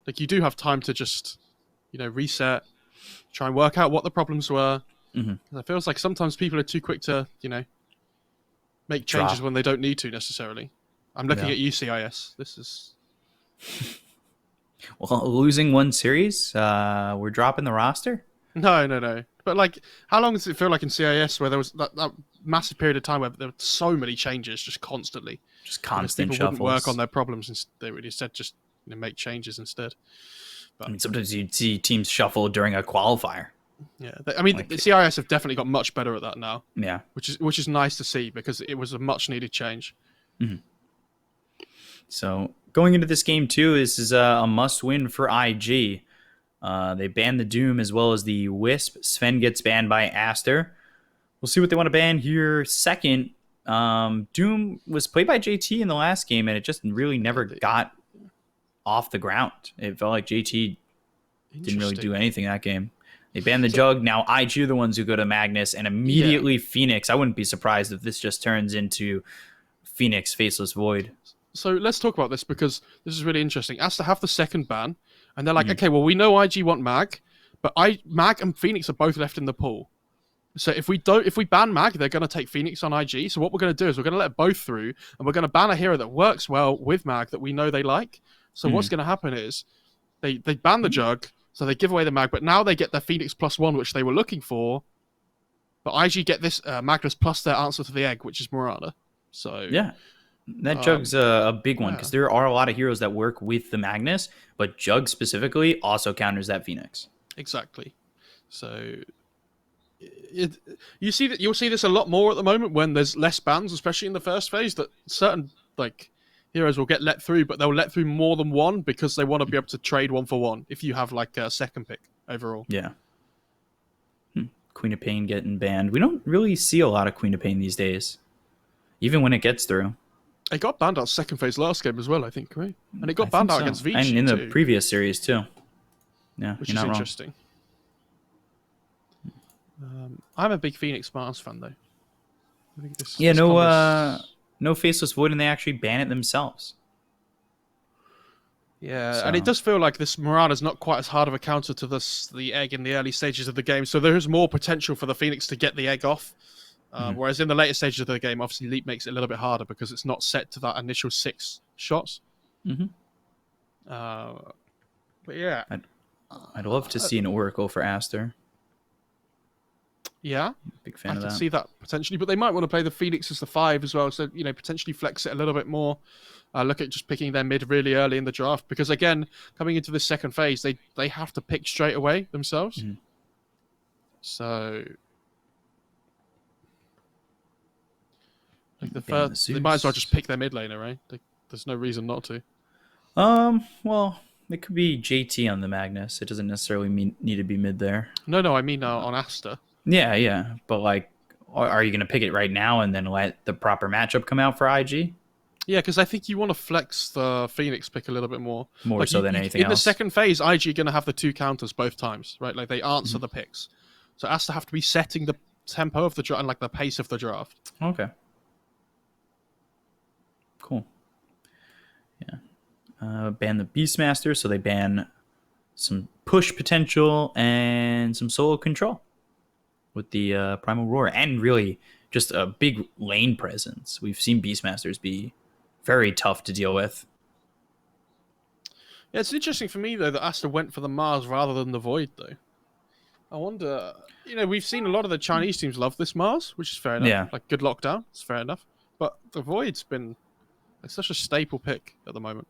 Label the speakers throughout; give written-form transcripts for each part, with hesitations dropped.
Speaker 1: Like, you do have time to just, reset, try and work out what the problems were.
Speaker 2: Mm-hmm.
Speaker 1: It feels like sometimes people are too quick to, make changes
Speaker 2: Drop.
Speaker 1: when they don't need to necessarily. I'm looking
Speaker 2: Yeah.
Speaker 1: at UCIS. This is...
Speaker 2: Well, losing one series, we're dropping the roster.
Speaker 1: No. But, like, how long does it feel like in CIS where there was that massive period of time where there were so many changes just constantly?
Speaker 2: Just
Speaker 1: Because
Speaker 2: constant
Speaker 1: people wouldn't work on
Speaker 2: shuffles.
Speaker 1: their problems, and they would instead just make changes instead.
Speaker 2: I
Speaker 1: But
Speaker 2: mean, sometimes you'd see teams shuffle during a qualifier.
Speaker 1: yeah, I mean, the
Speaker 2: Like,
Speaker 1: CIS have definitely got much better at that now,
Speaker 2: yeah.
Speaker 1: which is nice to see because it was a much needed change.
Speaker 2: Mm-hmm. So going into this game too, this is a must-win for IG. They banned the Doom as well as the Wisp. Sven gets banned by Aster. We'll see what they want to ban here second. Doom was played by JT in the last game, and it just really never got off the ground. It felt like JT didn't really do anything in that game. They banned the Jug. Now IG are the ones who go to Magnus, and immediately Phoenix. I wouldn't be surprised if this just turns into Phoenix Faceless Void.
Speaker 1: So let's talk about this because this is really interesting. Aster have the second ban, and they're like, okay, well, we know IG want Mag, but Mag and Phoenix are both left in the pool. So if we ban Mag, they're going to take Phoenix on IG. So what we're going to do is we're going to let both through, and we're going to ban a hero that works well with Mag that we know they like. So what's going to happen is they ban the Jug, so they give away the Mag, but now they get their Phoenix +1, which they were looking for. But IG get this Magnus plus their answer to the egg, which is Murata. So
Speaker 2: yeah. That Jug's a big one because there are a lot of heroes that work with the Magnus, but Jug specifically also counters that Phoenix.
Speaker 1: Exactly. So you'll see this a lot more at the moment when there's less bans, especially in the first phase, that certain heroes will get let through, but they'll let through more than one because they want to be able to trade 1-for-1 if you have like a second pick overall.
Speaker 2: Yeah. Queen of Pain getting banned. We don't really see a lot of Queen of Pain these days, even when it gets through.
Speaker 1: It got banned out second phase last game as well, I think, right? And it got banned out against Vici
Speaker 2: and in the previous series too. Yeah,
Speaker 1: which is interesting. I'm a big Phoenix Mars fan though. I think this
Speaker 2: no Faceless Void, and they actually ban it themselves.
Speaker 1: Yeah, and it does feel like this Murata's not quite as hard of a counter to the egg in the early stages of the game, so there is more potential for the Phoenix to get the egg off. Whereas in the later stages of the game, obviously Leap makes it a little bit harder because it's not set to that initial 6 shots. But yeah,
Speaker 2: I'd love to see an Oracle for Aster.
Speaker 1: Yeah,
Speaker 2: big fan of that.
Speaker 1: I can see that potentially, but they might want to play the Phoenix as the 5 as well, so potentially flex it a little bit more. Look at just picking their mid really early in the draft because again, coming into the second phase, they have to pick straight away themselves. So, like they might as well just pick their mid laner, right? There's no reason not to.
Speaker 2: Well, it could be JT on the Magnus. It doesn't necessarily need to be mid there.
Speaker 1: No, I mean on Aster.
Speaker 2: Yeah, but like, are you going to pick it right now and then let the proper matchup come out for IG?
Speaker 1: Yeah, because I think you want to flex the Phoenix pick a little bit more.
Speaker 2: More so than anything else.
Speaker 1: In the second phase, IG are going to have the 2 counters both times, right? Like, they answer the picks. So Aster have to be setting the tempo of the draft and, like, the pace of the draft.
Speaker 2: Okay. Cool. Yeah. Ban the Beastmaster, so they ban some push potential and some solo control with the Primal Roar, and really just a big lane presence. We've seen Beastmasters be very tough to deal with.
Speaker 1: Yeah, it's interesting for me, though, that Aster went for the Mars rather than the Void, though. I wonder... we've seen a lot of the Chinese teams love this Mars, which is fair enough.
Speaker 2: Yeah.
Speaker 1: Like, good lockdown, it's fair enough. But the Void's been such a staple pick at the moment.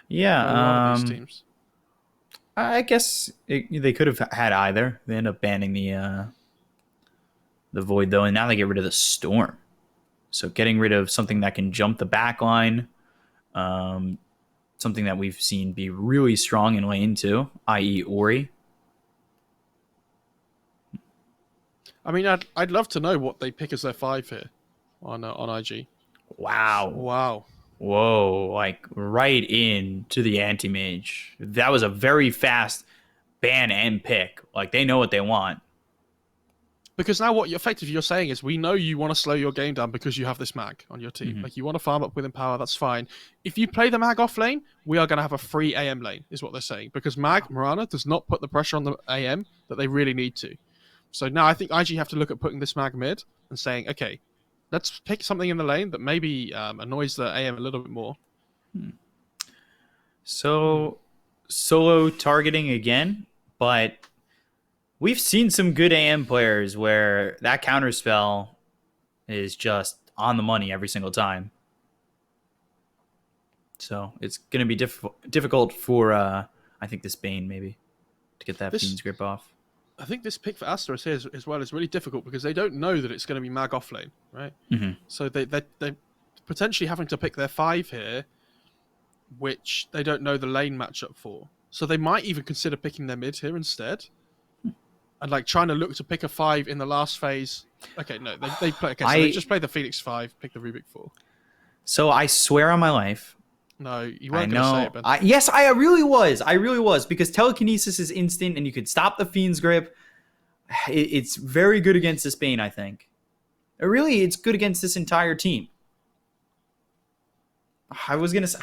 Speaker 2: Yeah.
Speaker 1: For a lot of these teams.
Speaker 2: I guess they could have had either. They end up banning the Void, though, and now they get rid of the Storm. So getting rid of something that can jump the back line, something that we've seen be really strong in lane too, i.e. Ori.
Speaker 1: I mean, I'd love to know what they pick as their 5 here on IG.
Speaker 2: Wow. Whoa, like right into the anti-mage. That was a very fast ban and pick. Like, they know what they want.
Speaker 1: Because now what effectively you're saying is, we know you want to slow your game down because you have this mag on your team. Like, you want to farm up within power, that's fine. If you play the mag off lane, we are going to have a free AM lane, is what they're saying. Because Mirana does not put the pressure on the AM that they really need to. So now I think IG have to look at putting this mag mid and saying, okay, let's pick something in the lane that maybe annoys the AM a little bit more.
Speaker 2: So, solo targeting again, but we've seen some good AM players where that counterspell is just on the money every single time. So it's going to be difficult for, I think, this Bane maybe to get that Fiend's Grip off.
Speaker 1: I think this pick for Aster as well is really difficult because they don't know that it's going to be mag off lane, right? So they're potentially having to pick their 5 here, which they don't know the lane matchup for. So they might even consider picking their mid here instead. And like trying to look to pick a 5 in the last phase. Okay, no, they play. Okay, so they just play the Phoenix 5, pick the Rubik 4.
Speaker 2: So I swear on my life.
Speaker 1: No, you weren't going to say it, Ben.
Speaker 2: Yes, I really was. I really was, because telekinesis is instant, and you could stop the Fiend's Grip. It's very good against this Bane, I think. Really, it's good against this entire team. I was gonna say,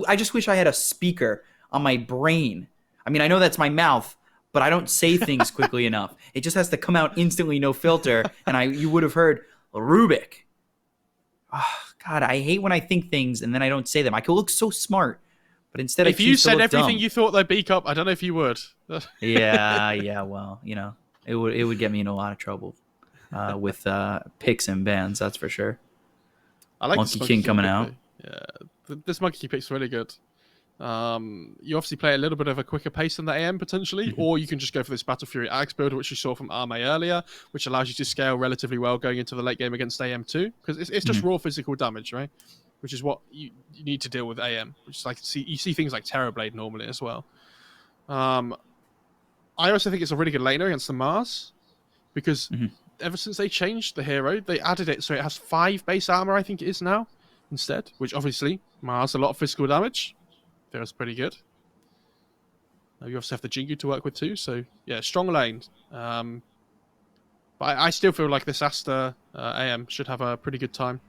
Speaker 2: I just wish I had a speaker on my brain. I mean, I know that's my mouth, but I don't say things quickly enough. It just has to come out instantly, no filter, and you would have heard Rubik. Oh, God, I hate when I think things and then I don't say them. I could look so smart, but instead
Speaker 1: if
Speaker 2: I
Speaker 1: you
Speaker 2: choose to
Speaker 1: said
Speaker 2: look
Speaker 1: everything
Speaker 2: dumb.
Speaker 1: you thought they'd beak up, I don't know if you would.
Speaker 2: yeah, well, it would get me in a lot of trouble with picks and bans, that's for sure.
Speaker 1: I like
Speaker 2: Monkey King coming out.
Speaker 1: Yeah, this Monkey King pick's really good. You obviously play a little bit of a quicker pace than the AM potentially, or you can just go for this Battle Fury Axe build, which you saw from Arme earlier, which allows you to scale relatively well going into the late game against AM too, because it's just raw physical damage, right? Which is what you need to deal with AM, which is like you see things like Terrorblade normally as well. I also think it's a really good laner against the Mars, because ever since they changed the hero, they added it so it has 5 base armor, I think it is now, instead, which obviously Mars a lot of physical damage. Feels pretty good. You obviously have the Jingu to work with too, so yeah, strong lane. But I still feel like this Aster AM should have a pretty good time.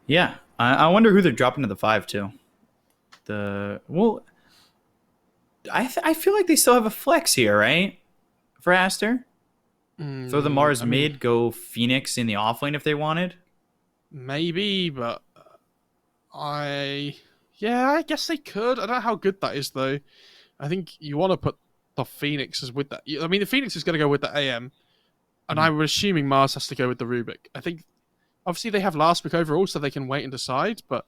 Speaker 2: Yeah, I wonder who they're dropping to the 5 too. I feel like they still have a flex here, right? For Aster? Throw the Mars mid, go Phoenix in the offlane if they wanted?
Speaker 1: Maybe, but yeah, I guess they could. I don't know how good that is, though. I think you want to put the Phoenixes with that. I mean, the Phoenix is going to go with the AM, and I'm assuming Mars has to go with the Rubik. I think, obviously, they have last pick overall, so they can wait and decide, but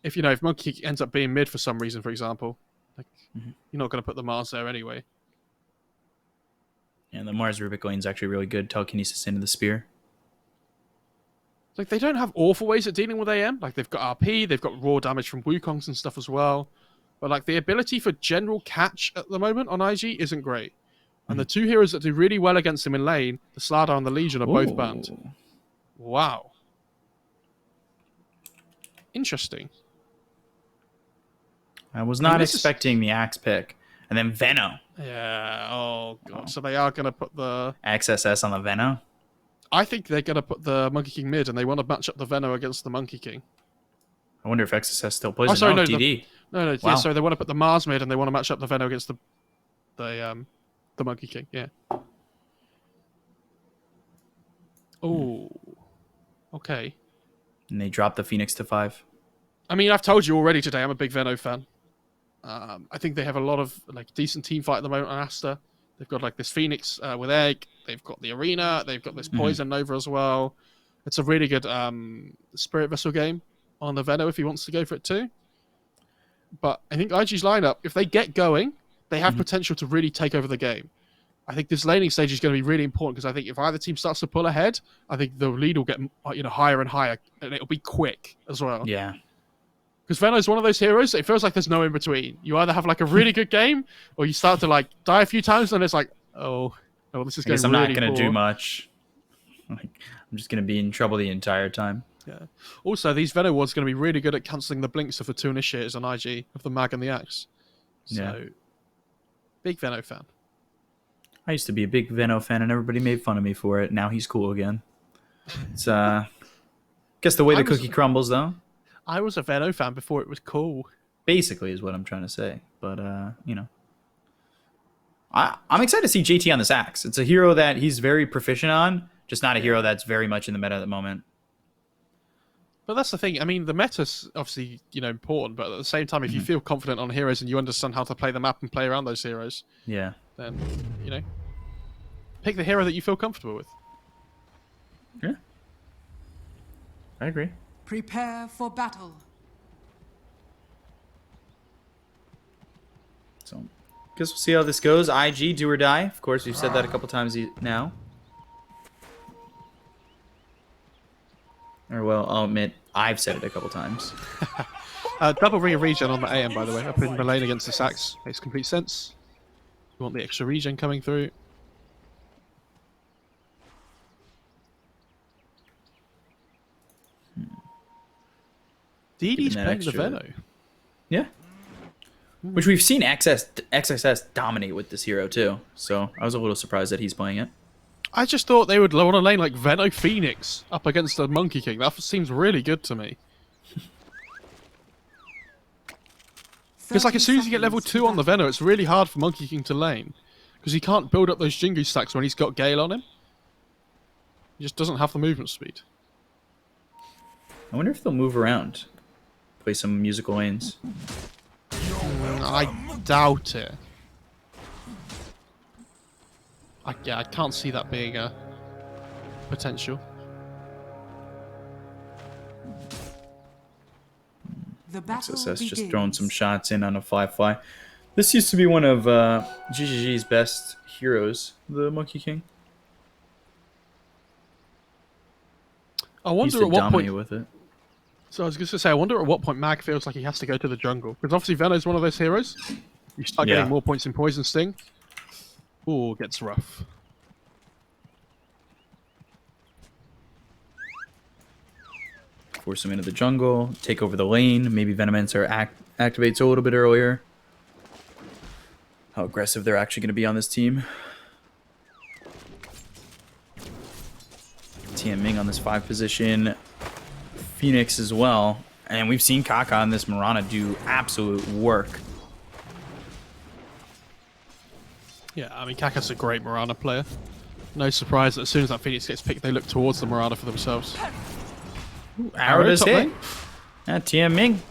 Speaker 1: if Monkey ends up being mid for some reason, for example, like you're not going to put the Mars there anyway.
Speaker 2: And the Mars Rubik lane is actually really good. Telekinesis into the spear.
Speaker 1: Like, they don't have awful ways of dealing with AM. Like, they've got RP, they've got raw damage from Wukongs and stuff as well. But, like, the ability for general catch at the moment on IG isn't great. And the 2 heroes that do really well against him in lane, the Slardar and the Legion, are both banned. Wow. Interesting.
Speaker 2: I was not expecting the Axe pick. And then Veno.
Speaker 1: Yeah, oh, God. So they are going to put the...
Speaker 2: XSS on the Veno?
Speaker 1: I think they're going to put the Monkey King mid, and they want to match up the Veno against the Monkey King.
Speaker 2: I wonder if XSS still plays
Speaker 1: DD.
Speaker 2: Wow.
Speaker 1: Yeah, sorry, they want to put the Mars mid, and they want to match up the Veno against the Monkey King, yeah. Oh, okay.
Speaker 2: And they dropped the Phoenix to 5.
Speaker 1: I mean, I've told you already today, I'm a big Veno fan. I think they have a lot of decent team fight at the moment on Aster. They've got this Phoenix with Egg. They've got the Arena. They've got this Poison Nova as well. It's a really good Spirit Vessel game on the Veno if he wants to go for it too. But I think IG's lineup, if they get going, they have potential to really take over the game. I think this laning stage is going to be really important because I think if either team starts to pull ahead, I think the lead will get higher and higher, and it'll be quick as well.
Speaker 2: Yeah.
Speaker 1: Because Veno is one of those heroes that it feels like there's no in between. You either have a really good game, or you start to die a few times, and it's oh, this is going to be really
Speaker 2: I'm not going to
Speaker 1: poor.
Speaker 2: do much. I'm just going to be in trouble the entire time.
Speaker 1: Yeah. Also, these Veno wards are going to be really good at cancelling the blinks of the 2 initiators on IG of the Mag and the Axe. So, big Veno fan.
Speaker 2: I used to be a big Veno fan, and everybody made fun of me for it. Now he's cool again. It's guess the way the cookie crumbles, though.
Speaker 1: I was a Veno fan before it was cool.
Speaker 2: Basically, is what I'm trying to say. But you know, I'm excited to see JT on this axe. It's a hero that he's very proficient on, just not a hero that's very much in the meta at the moment.
Speaker 1: But that's the thing. I mean, the meta's obviously, you know, important, but at the same time, if you feel confident on heroes and you understand how to play the map and play around those heroes,
Speaker 2: Yeah.
Speaker 1: then, you know, pick the hero that you feel comfortable with.
Speaker 2: Yeah. I agree.
Speaker 3: Prepare for battle.
Speaker 2: So, guess we'll see how this goes. IG, do or die. Of course, we've said that a couple times now. Or, well, I'll admit, I've said it a couple times.
Speaker 1: Double ring of regen on the AM, by the way, up in the lane against the Sax. Makes complete sense. You want the extra regen coming through. DD's playing the Veno.
Speaker 2: Yeah. Which we've seen XSS dominate with this hero, too. So, I was a little surprised that he's playing it.
Speaker 1: I just thought they would want a lane like Veno Phoenix up against the Monkey King. That seems really good to me. Because like as soon as you get level 2 on the Veno, it's really hard for Monkey King to lane. Because he can't build up those Jingu stacks when he's got Gale on him. He just doesn't have the movement speed.
Speaker 2: I wonder if they'll move around. Play some musical lanes.
Speaker 1: I doubt it. Yeah, I can't see that being a potential.
Speaker 3: The battle
Speaker 2: XSS just
Speaker 3: begins.
Speaker 2: throwing some shots in on a fly. This used to be one of GGG's best heroes, the Monkey King.
Speaker 1: I
Speaker 2: He used
Speaker 1: wonder
Speaker 2: to
Speaker 1: at what
Speaker 2: dominate
Speaker 1: point.
Speaker 2: with it.
Speaker 1: So I was going to say, I wonder at what point Mag feels like he has to go to the jungle. Because obviously Veno's one of those heroes. You start getting more points in Poison Sting. Ooh, it gets rough.
Speaker 2: Force him into the jungle, take over the lane. Maybe Venomancer activates a little bit earlier. How aggressive they're actually going to be on this team. Ming on this 5 position. Phoenix as well. And we've seen Kaka and this Mirana do absolute work.
Speaker 1: Yeah, I mean, Kaka's a great Mirana player. No surprise that as soon as that Phoenix gets picked, they look towards the Mirana for themselves.
Speaker 2: Arrow does
Speaker 1: top
Speaker 2: hit.
Speaker 1: lane.
Speaker 2: Yeah, Ming.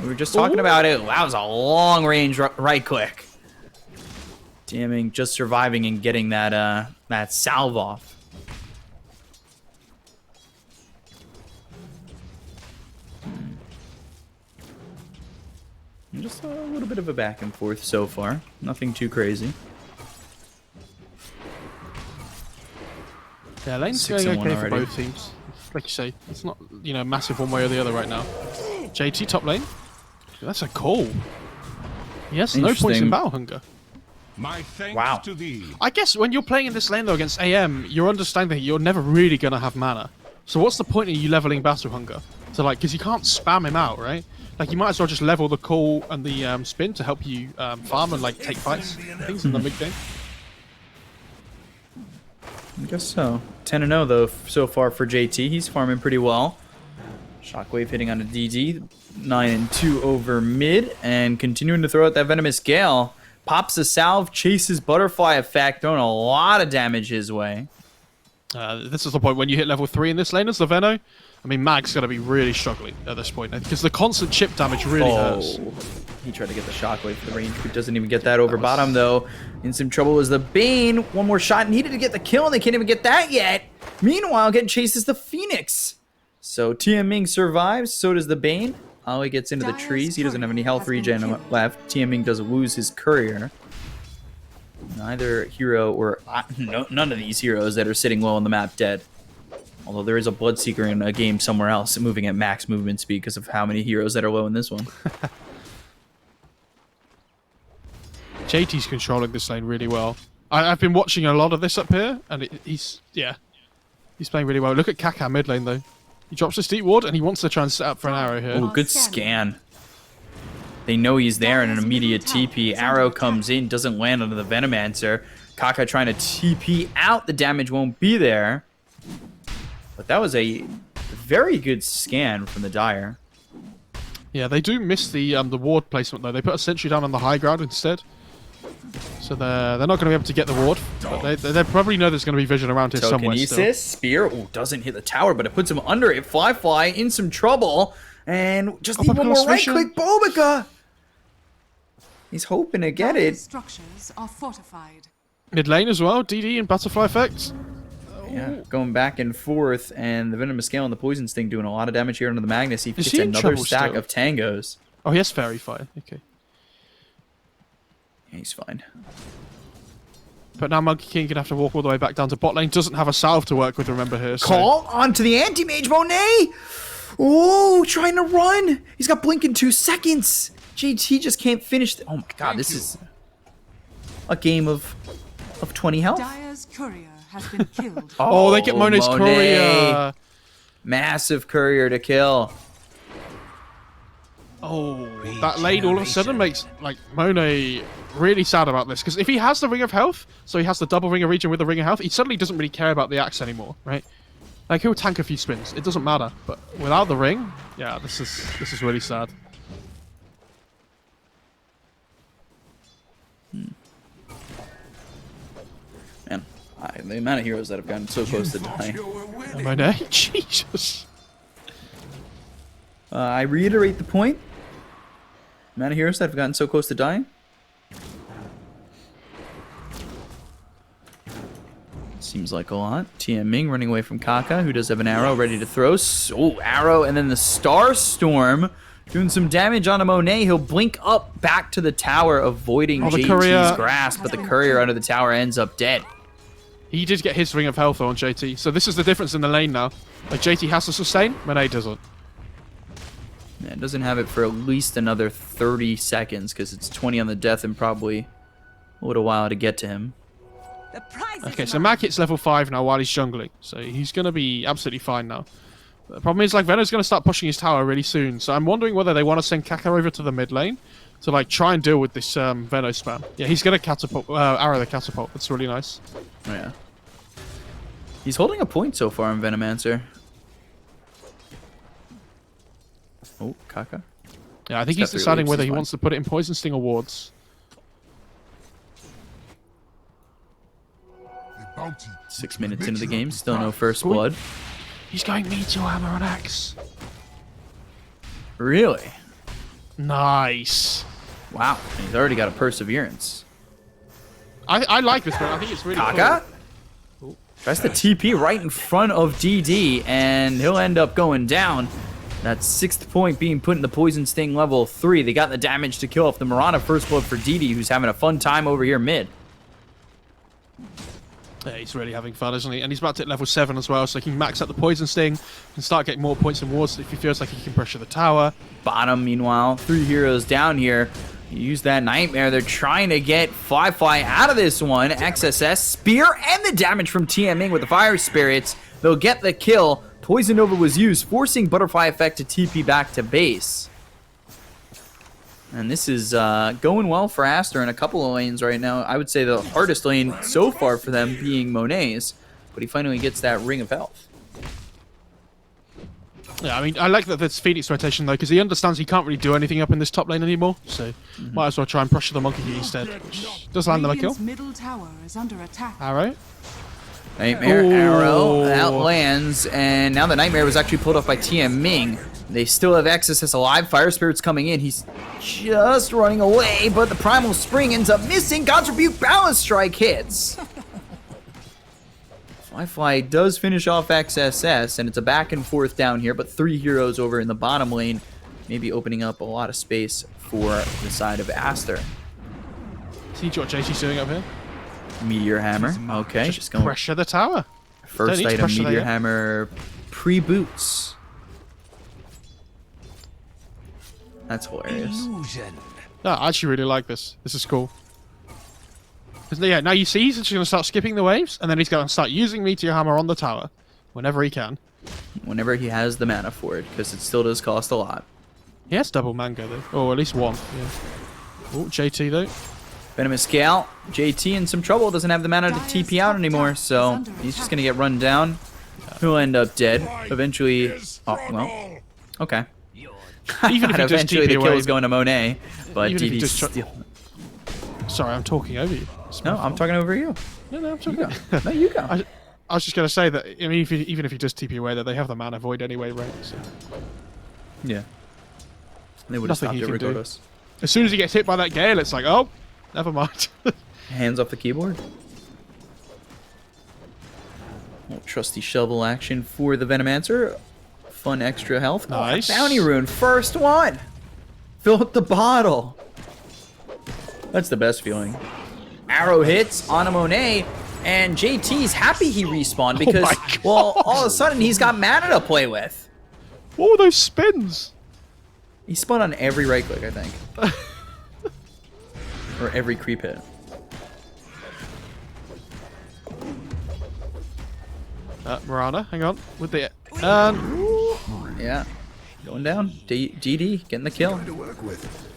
Speaker 2: We were just talking about it. That was a long range right click. Ming just surviving and getting that salve off. Just a little bit of a back and forth so far. Nothing too crazy.
Speaker 1: Yeah, lane's
Speaker 2: 6
Speaker 1: going
Speaker 2: and 1
Speaker 1: okay for
Speaker 2: already.
Speaker 1: both teams. Like you say, it's not, you know, massive one way or the other right now. JT top lane. That's a call. Yes, no points in
Speaker 2: Interesting.
Speaker 1: Battle Hunger.
Speaker 4: My thanks
Speaker 2: Wow.
Speaker 4: to thee.
Speaker 1: I guess when you're playing in this lane though against AM, you're understanding that you're never really gonna have mana. So what's the point of you leveling Battle Hunger? So like, because you can't spam him out, right? Like you might as well just level the call and the spin to help you farm and like take fights, things in the mid game.
Speaker 2: I guess so. 10-0 though so far for JT. He's farming pretty well. Shockwave hitting on a DD. 9-2 over mid and continuing to throw out that Venomous Gale. Pops a salve, chases Butterfly Effect, throwing a lot of damage his way.
Speaker 1: This is the point when you hit level 3 in this lane as the Veno. I mean, Mag's going to be really struggling at this point because the constant chip damage really hurts.
Speaker 2: He tried to get the Shockwave for the range, but doesn't even get that over bottom though. In some trouble is the Bane. One more shot needed to get the kill, and they can't even get that yet. Meanwhile, getting chased is the Phoenix. So Ming survives, so does the Bane. Ollie gets into the trees. He doesn't have any health regen left. Ming does lose his courier. Neither hero, or none of these heroes that are sitting low on the map dead. Although there is a Bloodseeker in a game somewhere else moving at max movement speed because of how many heroes that are low in this one.
Speaker 1: JT's controlling this lane really well. I've been watching a lot of this up here, and he's playing really well. Look at Kaka mid lane though. He drops a steep ward, and he wants to try and set up for an arrow here.
Speaker 2: Oh, good scan. They know he's there, and an immediate TP. Arrow comes in, doesn't land onto the Venomancer. Kaka trying to TP out. The damage won't be there. But that was a very good scan from the Dire.
Speaker 1: Yeah, they do miss the ward placement though. They put a sentry down on the high ground instead. So they're not going to be able to get the ward. But they probably know there's going to be vision around here somewhere still.
Speaker 2: Telekinesis, spear. Oh, doesn't hit the tower, but it puts him under it. Fly in some trouble. And just need one more right-click. Bobica! He's hoping to get it.
Speaker 3: Structures are fortified.
Speaker 1: Mid lane as well. DD and butterfly effects.
Speaker 2: Yeah, going back and forth, and the Venomous Scale and the Poison Sting doing a lot of damage here under the Magnus. He gets
Speaker 1: he in
Speaker 2: another
Speaker 1: trouble
Speaker 2: stack
Speaker 1: still?
Speaker 2: of Tangos.
Speaker 1: Oh, he has Fairy Fire. Okay.
Speaker 2: Yeah, he's fine.
Speaker 1: But now Monkey King can have to walk all the way back down to bot lane. Doesn't have a salve to work with, remember here. So.
Speaker 2: Call onto the anti-mage Monet! Oh, trying to run! He's got blink in 2 seconds! JT just can't finish. Oh my god, this is a game of 20 health.
Speaker 3: Dire's courier has been killed.
Speaker 1: Oh, they get Monet's courier.
Speaker 2: Massive courier to kill.
Speaker 1: Oh, that lane all of a sudden makes like Monet really sad about this, because if he has the Ring of Health, so he has the double Ring of Regen with the Ring of Health, he suddenly doesn't really care about the axe anymore, right? Like he'll tank a few spins, it doesn't matter. But without the ring, yeah, this is really sad.
Speaker 2: Man, the amount of heroes that have gotten so close to dying.
Speaker 1: Monet, Jesus.
Speaker 2: I reiterate the point. Amount of heroes that have gotten so close to dying. Seems like a lot. TM Ming running away from Kaka, who does have an arrow ready to throw. Oh, arrow, and then the Star Storm doing some damage on a Monet. He'll blink up back to the tower, avoiding JT's grasp, but the courier under the tower ends up dead.
Speaker 1: He did get his Ring of Health on JT, so this is the difference in the lane now. Like JT has to sustain, Monet doesn't.
Speaker 2: Yeah, doesn't have it for at least another 30 seconds, because it's 20 on the death and probably a little while to get to him.
Speaker 1: Okay, so Mac hits level 5 now while he's jungling, so he's going to be absolutely fine now. The problem is, like, Venom's going to start pushing his tower really soon, so I'm wondering whether they want to send Kaka over to the mid lane to, like, try and deal with this Venom spam. Yeah, he's going to catapult, arrow the catapult. That's really nice.
Speaker 2: Oh, yeah. He's holding a point so far in Venomancer. Oh, Kaka.
Speaker 1: Yeah, I think he's deciding whether he wants to put it in Poison Sting or Wards.
Speaker 2: 6 minutes into the game, still no first blood.
Speaker 1: He's going Meteor Hammer on Axe.
Speaker 2: Really?
Speaker 1: Nice.
Speaker 2: Wow, he's already got a Perseverance.
Speaker 1: I like this one. I think it's really
Speaker 2: Kaka?
Speaker 1: cool.
Speaker 2: Tries the TP right in front of DD, and he'll end up going down. That 6th point being put in the Poison Sting level 3. They got the damage to kill off the Mirana. First blood for DD, who's having a fun time over here mid.
Speaker 1: Yeah, he's really having fun, isn't he? And he's about to hit level 7 as well, so he can max out the Poison Sting and start getting more points and wards if he feels like he can pressure the tower.
Speaker 2: Bottom, meanwhile, 3 heroes down here. Use that Nightmare. They're trying to get Fly out of this one. XSS, Spear, and the damage from TMing with the Fire Spirits. They'll get the kill. Poison Nova was used, forcing Butterfly Effect to TP back to base. And this is going well for Aster in a couple of lanes right now. I would say the hardest lane so far for them being Monet's, but he finally gets that Ring of Health.
Speaker 1: Yeah, I mean, I like that there's Phoenix rotation, though, because he understands he can't really do anything up in this top lane anymore, so might as well try and pressure the Monkey King instead, which does land them a kill.
Speaker 3: Middle tower is under attack.
Speaker 1: Arrow.
Speaker 2: Nightmare arrow that lands, and now the Nightmare was actually pulled off by TM Ming. They still have XSS alive. Fire Spirit's coming in. He's just running away, but the Primal Spring ends up missing. God's Rebuke Balance Strike hits. Fly does finish off XSS, and it's a back and forth down here, but 3 heroes over in the bottom lane, maybe opening up a lot of space for the side of Aster.
Speaker 1: See what JT's doing up here?
Speaker 2: Meteor Hammer. Okay, just going
Speaker 1: pressure the tower.
Speaker 2: First item, Meteor Hammer pre-boots. That's hilarious.
Speaker 1: No, I actually really like this. This is cool. Yeah, now you see he's just going to start skipping the waves, and then he's going to start using Meteor Hammer on the tower whenever he can.
Speaker 2: Whenever he has the mana for it, because it still does cost a lot.
Speaker 1: He has double Mango, though. Or at least one, yeah. Oh, JT, though.
Speaker 2: Venomous Gale. JT in some trouble. Doesn't have the mana to TP out anymore, so he's just going to get run down. He'll end up dead. Eventually... Oh, well. Okay.
Speaker 1: Even if you just
Speaker 2: eventually
Speaker 1: TP
Speaker 2: the
Speaker 1: away,
Speaker 2: kill is going to Monet, but
Speaker 1: even if you
Speaker 2: DD's
Speaker 1: just
Speaker 2: still...
Speaker 1: Sorry, I'm talking over you.
Speaker 2: No, I'm talking over you.
Speaker 1: No, I'm talking.
Speaker 2: You go. No, you go.
Speaker 1: I was just going to say that, I mean, even if you just TP away, that they have the mana void anyway, right? So.
Speaker 2: Yeah. They would have
Speaker 1: Nothing
Speaker 2: stopped
Speaker 1: he
Speaker 2: it
Speaker 1: can do.
Speaker 2: regardless.
Speaker 1: As soon as he gets hit by that gale, it's like, oh, never mind.
Speaker 2: Hands off the keyboard. Little trusty shovel action for the Venomancer. Fun extra health.
Speaker 1: Nice.
Speaker 2: Oh, bounty rune. First one. Fill up the bottle. That's the best feeling. Arrow hits on a Monet, and JT's happy he respawned because, well, all of a sudden he's got mana to play with.
Speaker 1: What were those spins?
Speaker 2: He spun on every right click, I think. Or every creep hit.
Speaker 1: Mirana, hang on. With the...
Speaker 2: Yeah. Going down. DD getting the kill.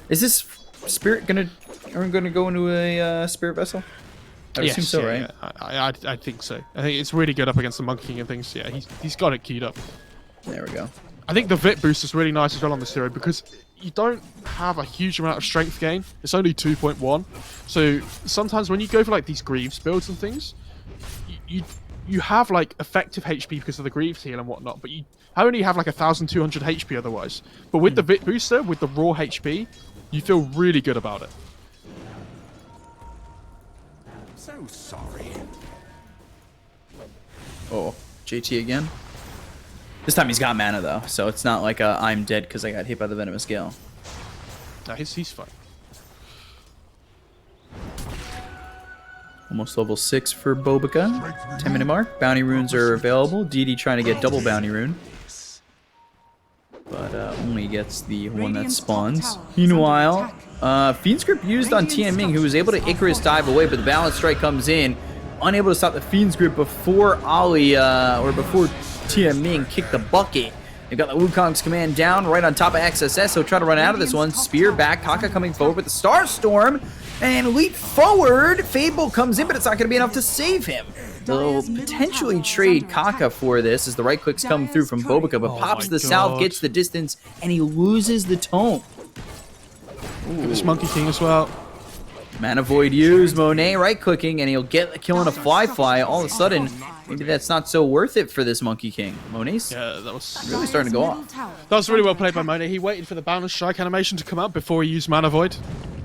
Speaker 2: Is this spirit gonna go into a spirit vessel? I assume so, right?
Speaker 1: Yeah. I think so. I think it's really good up against the Monkey King and things. Yeah, he's got it keyed up.
Speaker 2: There we go.
Speaker 1: I think the Vit boost is really nice as well on this hero because you don't have a huge amount of strength gain. It's only 2.1. So sometimes when you go for like these Greaves builds and things, you have like effective HP because of the Greaves heal and whatnot, but you only have like 1,200 HP otherwise. But with the Vit booster, with the raw HP, you feel really good about it.
Speaker 4: So sorry.
Speaker 2: Oh, JT again. This time he's got mana though, so it's not like I'm dead because I got hit by the Venomous Gale.
Speaker 1: Nah, he's fine.
Speaker 2: Almost level 6 for Bobica. 10-minute mark. Bounty runes are available. DD trying to get double bounty rune. But only gets the one that spawns. Meanwhile, Fiend's Grip used on Tian Ming, who was able to Icarus dive away, but the Balance Strike comes in. Unable to stop the Fiend's Grip before Ali, or before Tian Ming kicked the bucket. They've got the Wukong's command down right on top of XSS. He'll try to run out of this one. Spear back. Kaka coming forward with the Star Storm. And leap forward. Fable comes in, but it's not going to be enough to save him. They'll potentially trade Kaka for this as the right clicks come through from Bobica, but pops to the south, gets the distance, and he loses the tome.
Speaker 1: Get this Monkey King as well.
Speaker 2: Mana Void used. Monet right clicking, and he'll get the kill on a Fly. All of a sudden, maybe that's not so worth it for this Monkey King. Monet's
Speaker 1: Yeah, that was
Speaker 2: really starting to go off.
Speaker 1: That was really well played by Monet. He waited for the Balance Strike animation to come up before he used Mana Void.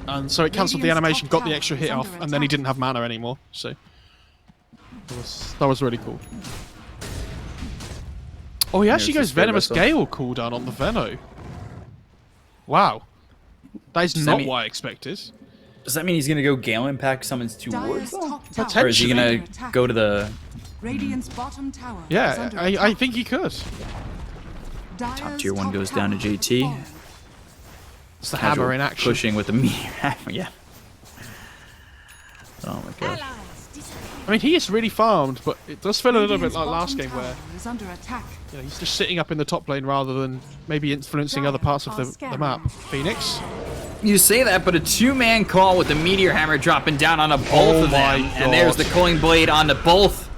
Speaker 1: And so it cancelled the animation, got the extra hit off, and then he didn't have mana anymore. So that was really cool. Oh, he actually goes Venomous Gale cooldown on the Veno. Wow. That is not what I expected.
Speaker 2: Does that mean he's going to go Gale Impact summons two wards, though?
Speaker 1: Potentially.
Speaker 2: Or is he going to go to the...
Speaker 3: Radiant's bottom tower is
Speaker 1: Yeah,
Speaker 3: under
Speaker 1: I
Speaker 3: attack.
Speaker 1: think he could.
Speaker 2: Top tier 1 goes down to JT.
Speaker 1: It's the hammer in action.
Speaker 2: Pushing with the meteor hammer, yeah. Oh my god.
Speaker 1: I mean, he is really farmed, but it does feel a little bit like last game where
Speaker 3: is under attack.
Speaker 1: he's just sitting up in the top lane rather than maybe influencing other parts of the map. Phoenix.
Speaker 2: You say that, but a two-man call with the meteor hammer dropping down onto both of them. And there's the culling blade onto both.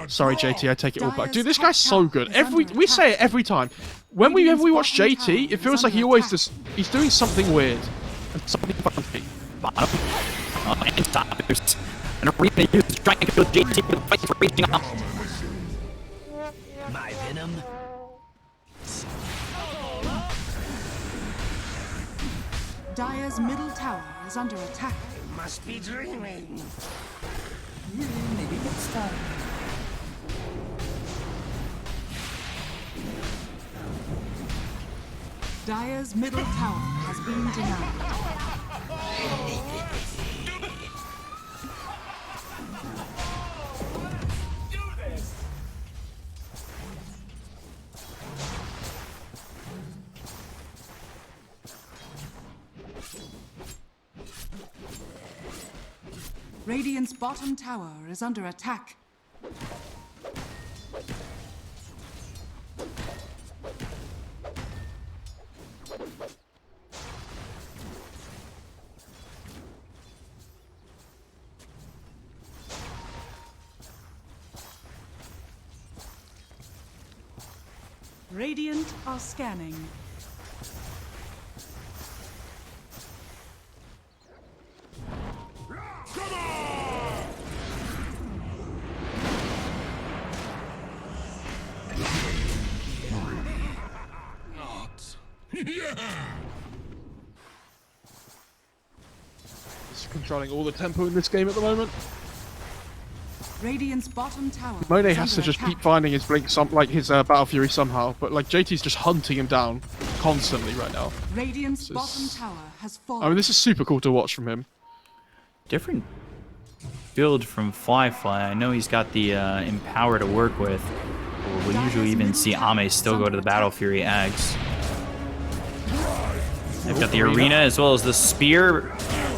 Speaker 1: Sorry, JT, I take it all back. Dude, this guy's so good. We say it every time. Whenever we watch JT, it feels like he always just he's doing something weird and something funky.
Speaker 2: And Arena is trying to kill JT with fights raging on.
Speaker 4: My venom.
Speaker 3: Dire's middle tower is under attack.
Speaker 4: Must be dreaming.
Speaker 3: Maybe next time. Dire's middle tower has been denied. Radiant's bottom tower is under attack. Radiant are scanning.
Speaker 1: He's controlling all the tempo in this game at the moment.
Speaker 3: Radiant's bottom tower.
Speaker 1: Monet
Speaker 3: is
Speaker 1: has to
Speaker 3: under
Speaker 1: just
Speaker 3: attack.
Speaker 1: keep finding his blink, his Battle Fury somehow. But like JT's just hunting him down constantly right now.
Speaker 3: Radiant's
Speaker 1: This
Speaker 3: bottom
Speaker 1: is-
Speaker 3: tower has fallen.
Speaker 1: I mean, this is super cool to watch from him.
Speaker 2: Different build from Fly. I know he's got the Empower to work with. We'll usually even see Ame still go to the Battle Fury Eggs. They've got the Arena as well as the Spear.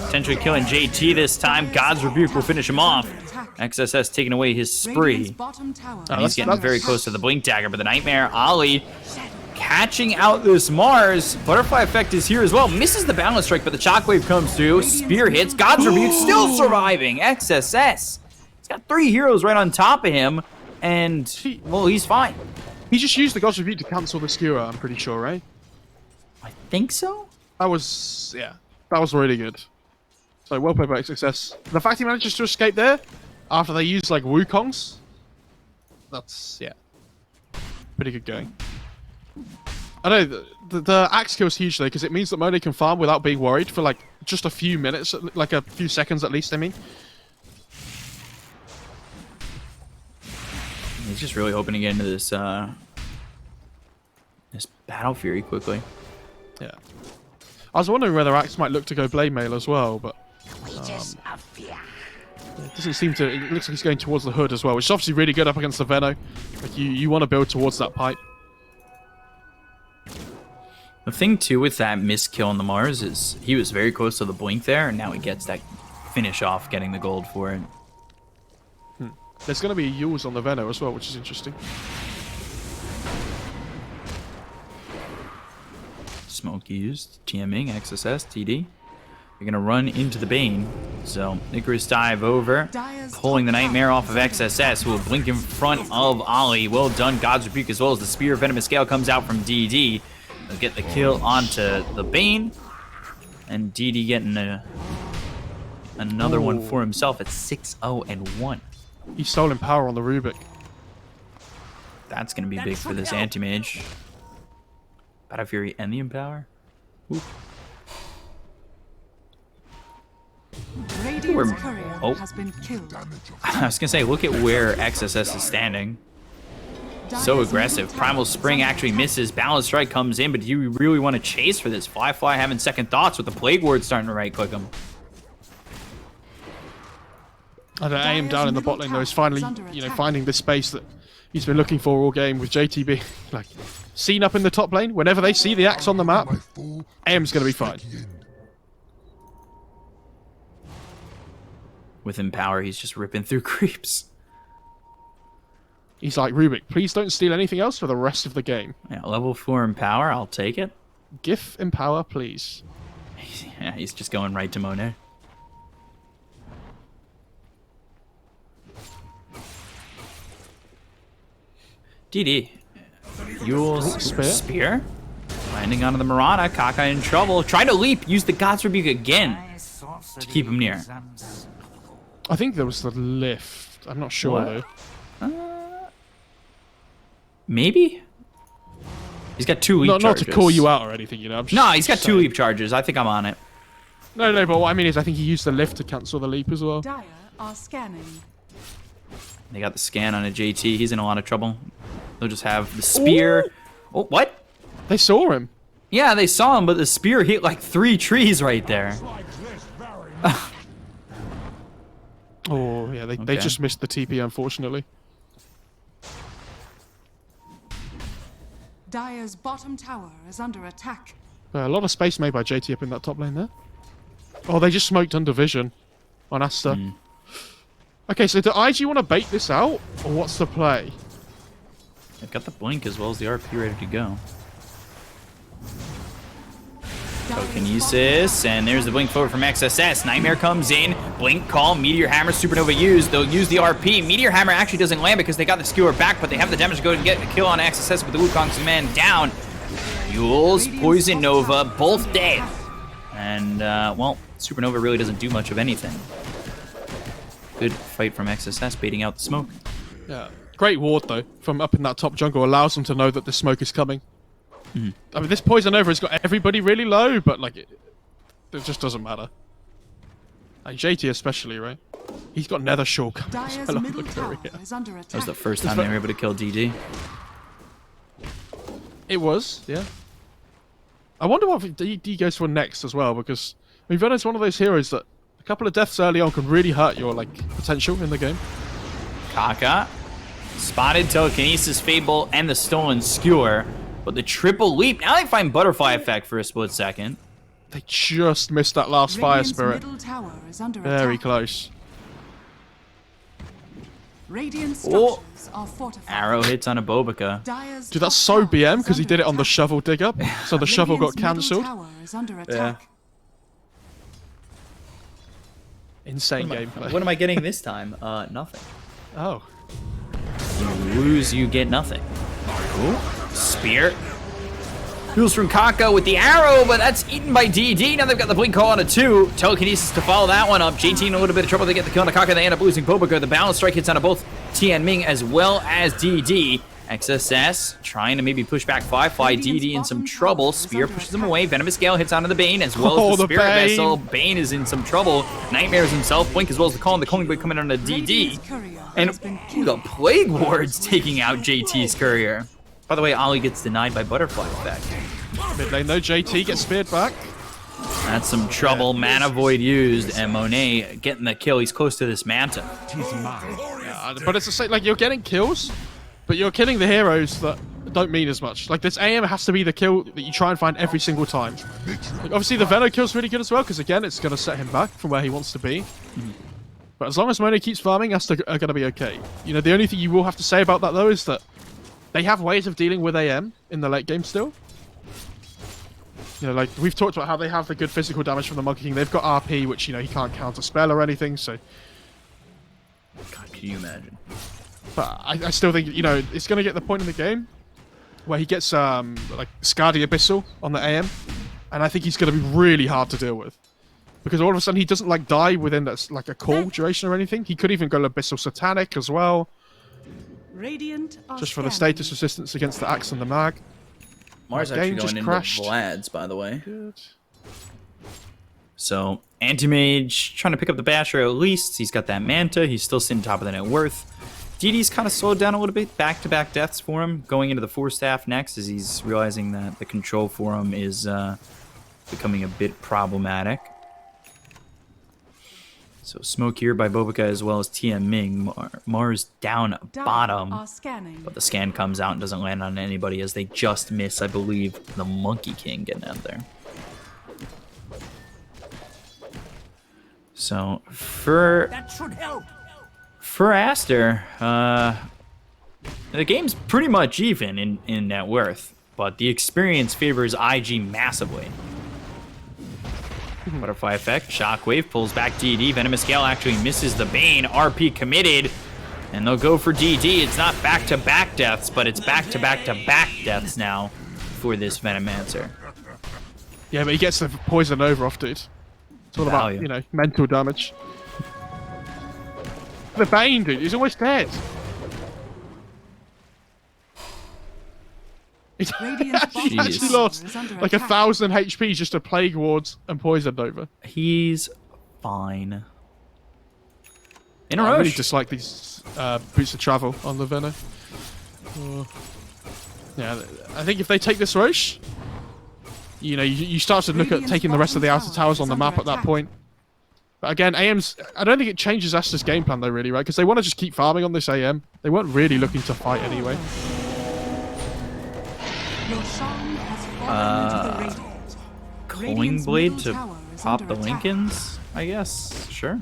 Speaker 2: Potentially killing JT this time. God's Rebuke will finish him off. XSS taking away his
Speaker 3: Radiant's
Speaker 2: spree.
Speaker 3: bottom tower
Speaker 2: And
Speaker 1: Oh,
Speaker 2: he's
Speaker 3: is
Speaker 2: getting
Speaker 3: under
Speaker 2: very
Speaker 3: attack.
Speaker 2: close to the Blink Dagger, but the Nightmare Ollie catching out this Mars. Butterfly effect is here as well. Misses the balance strike, but the Shockwave comes through. Spear hits. God's Rebuke still surviving. XSS. He's got 3 heroes right on top of him, and, well, he's fine.
Speaker 1: He just used the God's Rebuke to cancel the skewer, I'm pretty sure, right?
Speaker 2: I think so?
Speaker 1: That was really good. So well played by XSS. The fact he manages to escape there after they used like Wukongs, that's pretty good going. I know the axe kills huge though because it means that Monet can farm without being worried for like just a few minutes, like a few seconds at least. I mean,
Speaker 2: He's just really hoping to get into this this Battle Fury quickly.
Speaker 1: yeah. I was wondering whether Axe might look to go Blade Mail as well, but
Speaker 4: Wages of fear.
Speaker 1: it doesn't seem to. It looks like he's going towards the hood as well, which is obviously really good up against the Veno. Like you want to build towards that pipe.
Speaker 2: The thing too with that missed kill on the Mars is he was very close to the Blink there, and now he gets that finish off getting the gold for it.
Speaker 1: There's going to be Yules on the Veno as well, which is interesting.
Speaker 2: Smoke used, TMing, XSS, TD. You're gonna run into the Bane. So Icarus dive over, pulling the Nightmare off of XSS, who will blink in front of Ollie. Well done, God's Rebuke, as well as the Spear of Venomous Scale comes out from DD. They'll get the kill onto the Bane. And DD getting another one for himself at 6-0-1.
Speaker 1: He's stolen power on the Rubik.
Speaker 2: That's gonna be big for this Anti-Mage. Battle Fury and the Empower. Ooh.
Speaker 3: Radiant's courier
Speaker 2: Oh.
Speaker 3: has been killed.
Speaker 2: I was gonna say, look at where XSS is standing. So aggressive. Primal Spring actually misses. Balance Strike comes in, but do you really want to chase for this? Fly having second thoughts with the Plague Ward starting to right click him.
Speaker 1: I don't know, aim
Speaker 3: Dire's
Speaker 1: down in the
Speaker 3: middle
Speaker 1: bot lane though is
Speaker 3: tower
Speaker 1: finally,
Speaker 3: is under attack.
Speaker 1: finding the space that he's been looking for all game with JTB. Like, seen up in the top lane, whenever they see the axe on the map, AM's going to be fine.
Speaker 2: With Empower, he's just ripping through creeps.
Speaker 1: He's like, Rubik, please don't steal anything else for the rest of the game.
Speaker 2: Yeah, level 4 Empower, I'll take it.
Speaker 1: GIF Empower, please.
Speaker 2: Yeah, he's just going right to Monet. DD. Yule's spear. Landing onto the Marana. Kaka in trouble. Trying to leap. Use the God's Rebuke again to keep him near.
Speaker 1: I think there was the lift. I'm not sure
Speaker 2: What?
Speaker 1: though.
Speaker 2: Maybe? He's got 2 leap
Speaker 1: Not
Speaker 2: charges.
Speaker 1: to call you out or anything, you know. I'm just
Speaker 2: No, he's got 2
Speaker 1: saying.
Speaker 2: leap charges. I think I'm on it.
Speaker 1: No, but what I mean is I think he used the lift to cancel the leap as well.
Speaker 3: Dire are scanning.
Speaker 2: They got the scan on a JT. He's in a lot of trouble. They'll just have the spear.
Speaker 1: Ooh.
Speaker 2: Oh, what?
Speaker 1: They saw him.
Speaker 2: Yeah, they saw him, but the spear hit like 3 trees right there.
Speaker 1: Oh, yeah, they
Speaker 2: Okay.
Speaker 1: just missed the TP, unfortunately.
Speaker 3: Dire's bottom tower is under attack.
Speaker 1: A lot of space made by JT up in that top lane there. Oh, they just smoked under vision on Aster. Okay, so do IG want to bait this out, or what's the play?
Speaker 2: They've got the blink as well as the RP ready to go. Telekinesis, and there's the blink forward from XSS. Nightmare comes in, blink call, Meteor Hammer, Supernova used. They'll use the RP. Meteor Hammer actually doesn't land because they got the skewer back, but they have the damage to go and get a kill on XSS with the Wukong's man down. Yules, Poison Nova, both dead. And, well, Supernova really doesn't do much of anything. Good fight from XSS, baiting out the smoke.
Speaker 1: Yeah. Great ward, though, from up in that top jungle. Allows them to know that the smoke is coming. I mean, this Poison Nova has got everybody really low, but, like, it just doesn't matter. Like, JT especially, right? He's got Nether Shore coming as well on the courier.
Speaker 2: That was the first time they were able to kill DD.
Speaker 1: It was, yeah. I wonder what DD goes for next as well, because I mean, Venom's one of those heroes that a couple of deaths early on can really hurt your like potential in the game.
Speaker 2: Kaka spotted Telekinesis, Fable, and the Stolen Skewer, but the triple leap. Now they find Butterfly Effect for a split second.
Speaker 1: They just missed that last Fire Spirit. Very close.
Speaker 3: Radiant structures are fortified.
Speaker 2: Arrow hits on a Bobica.
Speaker 1: Dude, that's so BM because he did it on the shovel dig up, so the shovel got cancelled.
Speaker 2: Yeah.
Speaker 1: Insane gameplay.
Speaker 2: What am I getting this time? Nothing.
Speaker 1: Oh.
Speaker 2: You lose, you get nothing. Ooh. Spear. Heals from Kaka with the arrow, but that's eaten by DD. Now they've got the blink call on a 2. Telekinesis to follow that one up. JT in a little bit of trouble. They get the kill on the Kaka. They end up losing Bobica. The balance strike hits on both Tianming as well as DD. XSS trying to maybe push back Firefly. DD in some trouble. Spear pushes him away. Venomous Gale hits onto the Bane as well as the Spirit Vessel. Bane is in some trouble. Nightmares himself. Blink as well as the call and the Calling Blade coming on the DD. And the Plague Ward's taking out JT's Courier. By the way, Ollie gets denied by Butterfly Effect.
Speaker 1: Mid lane though, JT gets speared back.
Speaker 2: That's some trouble. Mana Void used, and Monet getting the kill. He's close to this Manta.
Speaker 1: Yeah, but it's the same, like you're getting kills, but you're killing the heroes that don't mean as much. Like this AM has to be the kill that you try and find every single time. Like, obviously the Venom kill's really good as well, because again, it's going to set him back from where he wants to be. But as long as Monet keeps farming, Aster are going to be okay. You know, the only thing you will have to say about that though is that they have ways of dealing with AM in the late game still. You know, like, we've talked about how they have the good physical damage from the Monkey King. They've got RP, which, you know, he can't counter spell or anything, so...
Speaker 2: God, can you imagine?
Speaker 1: But I still think, you know, it's going to get the point in the game where he gets, like, Skadi Abyssal on the AM, and I think he's going to be really hard to deal with. Because all of a sudden he doesn't, like, die within, that's like, a call duration or anything. He could even go Abyssal Satanic as well. Just for the status resistance against the Axe and the Mag.
Speaker 2: Mars actually going into Vlad's, by the way.
Speaker 1: Good.
Speaker 2: So, Anti-Mage trying to pick up the Basher at least. He's got that Manta. He's still sitting top of the net worth. DD's kind of slowed down a little bit. Back-to-back deaths for him. Going into the 4-staff next as he's realizing that the control for him is becoming a bit problematic. So smoke here by Bobica as well as Tianming. Mars down bottom, but the scan comes out and doesn't land on anybody as they just miss, I believe, the Monkey King getting out there. So for Aster, the game's pretty much even in net worth, but the experience favors IG massively. Butterfly Effect, Shockwave pulls back DD. Venomous Gale actually misses the Bane. RP committed, and they'll go for DD. It's not back-to-back deaths, but it's back-to-back-to-back deaths now for this Venomancer.
Speaker 1: Yeah, but he gets the poison over off, dude. It's all about, you know, mental damage. The Bane, dude, he's almost dead. He's actually lost like 1,000 HP just to Plague Wards and Poison over.
Speaker 2: He's fine. In a
Speaker 1: I
Speaker 2: rush.
Speaker 1: really dislike these boots of travel on the Venom. Yeah, I think if they take this Roche, you know, you start to look at taking the rest of the outer towers on the map at that point. But again, AM's... I don't think it changes Aster's game plan though, really, right? Because they want to just keep farming on this AM. They weren't really looking to fight anyway.
Speaker 2: Calling Blade to pop the Lincolns, I guess. Sure.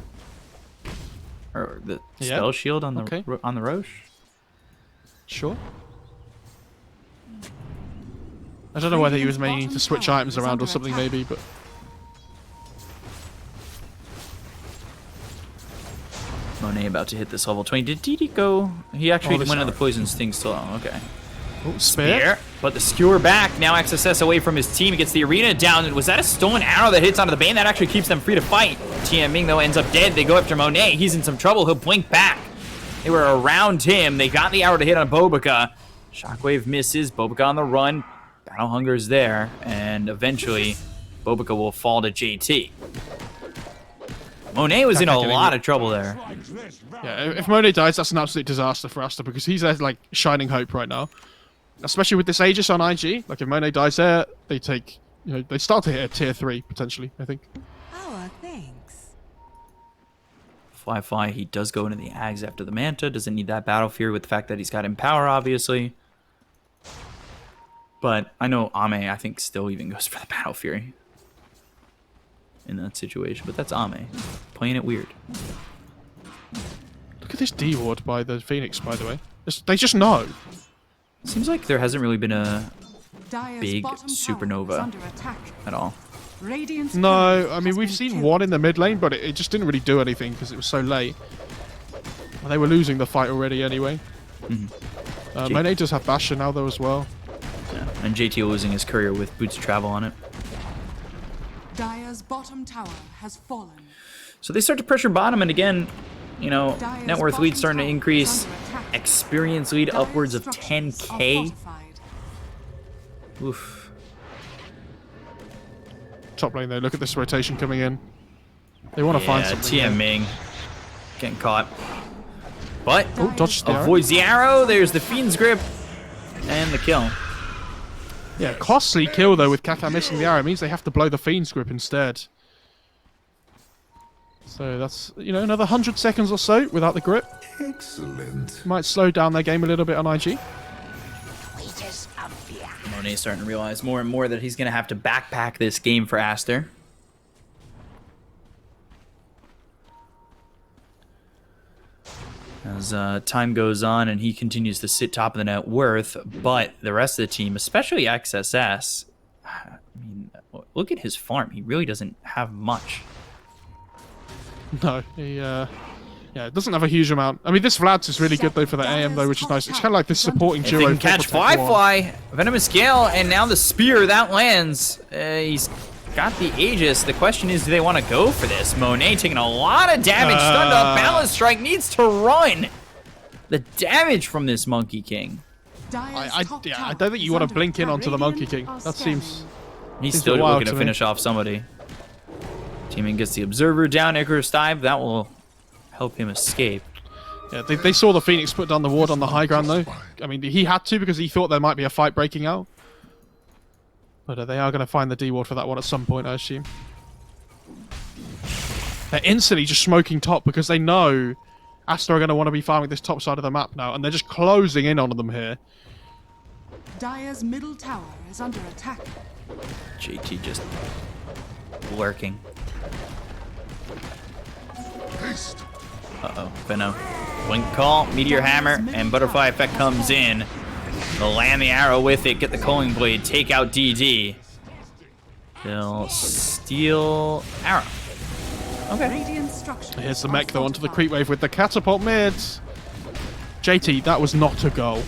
Speaker 2: Or the spell shield on the on the Roche.
Speaker 1: Sure. I don't know whether he was meaning to switch items around or something maybe, but...
Speaker 2: Monet about to hit this level 20. Did DD go? He actually went into the poison sting still. Okay.
Speaker 1: Oh, spear.
Speaker 2: But the skewer back. Now XSS away from his team. He gets the arena down. Was that a stolen arrow that hits onto the bane? That actually keeps them free to fight. Tianming, though, ends up dead. They go after Monet. He's in some trouble. He'll blink back. They were around him. They got the arrow to hit on Bobica. Shockwave misses. Bobica on the run. Battle Hunger's there. And eventually, Bobica will fall to JT. Monet was in a lot of trouble there.
Speaker 1: Yeah, if Monet dies, that's an absolute disaster for Aster because he's like shining hope right now. Especially with this Aegis on IG. Like if Monet dies there, they take, they start to hit a tier 3 potentially, I think.
Speaker 3: Oh, thanks.
Speaker 2: Fly, he does go into the Ags after the Manta. Doesn't need that Battle Fury with the fact that he's got Empower, obviously. But I know Ame, I think, still even goes for the Battle Fury in that situation. But that's Ame. Playing it weird.
Speaker 1: Look at this D ward by the Phoenix, by the way. They just know.
Speaker 2: Seems like there hasn't really been a
Speaker 3: Dire's
Speaker 2: big
Speaker 3: bottom tower is
Speaker 2: supernova
Speaker 3: under attack.
Speaker 2: at all.
Speaker 3: Radiant's
Speaker 1: No,
Speaker 3: turret
Speaker 1: I mean,
Speaker 3: has
Speaker 1: we've
Speaker 3: been
Speaker 1: seen
Speaker 3: killed.
Speaker 1: one in the mid lane, but it just didn't really do anything because it was so late. Well, they were losing the fight already anyway. Monet does have Bastion now, though, as well.
Speaker 2: Yeah. And JT losing his courier with Boots Travel on it.
Speaker 3: Dire's bottom tower has fallen.
Speaker 2: So they start to pressure bottom, and again, net worth
Speaker 3: bottom
Speaker 2: lead starting to
Speaker 3: tower is
Speaker 2: increase.
Speaker 3: under attack.
Speaker 2: Experience lead
Speaker 3: Dire's
Speaker 2: upwards of
Speaker 3: structures are
Speaker 2: 10k.
Speaker 3: fortified.
Speaker 2: Oof.
Speaker 1: Top lane, though. Look at this rotation coming in. They want to find something.
Speaker 2: Tianming getting caught. But
Speaker 1: Oh, dodge the arrow.
Speaker 2: avoids the arrow. There's the Fiend's Grip. And the kill.
Speaker 1: Yeah, costly kill, though, with Kaka missing the arrow. It means they have to blow the Fiend's Grip instead. So that's, another 100 seconds or so without the grip.
Speaker 5: Excellent.
Speaker 1: Might slow down their game a little bit on IG.
Speaker 4: Wages of fear.
Speaker 2: Monet's starting to realize more and more that he's going to have to backpack this game for Aster. As time goes on and he continues to sit top of the net worth, but the rest of the team, especially XSS, I mean, look at his farm. He really doesn't have much.
Speaker 1: No, he, it doesn't have a huge amount. I mean, this Vlad's is really good, though, for the AM, though, which is nice. It's kind of like this supporting
Speaker 2: If
Speaker 1: duo.
Speaker 2: they can
Speaker 1: for
Speaker 2: catch
Speaker 1: Protect One.
Speaker 2: Fly, Venomous Gale, and now the Spear, that lands. He's got the Aegis. The question is, do they want to go for this? Monet taking a lot of damage, stunned up. Balance Strike needs to run. The damage from this Monkey King.
Speaker 1: I don't think you want to blink in onto the Monkey King. That seems...
Speaker 2: He's
Speaker 1: Seems
Speaker 2: still
Speaker 1: wild
Speaker 2: looking to
Speaker 1: to me.
Speaker 2: finish off somebody. Teaming gets the Observer down, Icarus dive. That will help him escape.
Speaker 1: Yeah, they saw the Phoenix put down the ward on the high ground, though. I mean, he had to because he thought there might be a fight breaking out. But they are going to find the D-ward for that one at some point, I assume. They're instantly just smoking top because they know Aster are going to want to be farming this top side of the map now, and they're just closing in on them here.
Speaker 3: Dire's middle tower is under attack.
Speaker 2: JT just lurking.
Speaker 5: Haste.
Speaker 2: Uh-oh, Venom. Blink call, Meteor Hammer, and Butterfly Effect comes in. They'll land the arrow with it, get the Culling Blade, take out DD. They'll steal arrow. Okay.
Speaker 3: Radiant structures
Speaker 1: Here's the
Speaker 3: are
Speaker 1: mech, though, onto the
Speaker 3: fortified.
Speaker 1: creep wave with the catapult mids. JT, that was not a goal.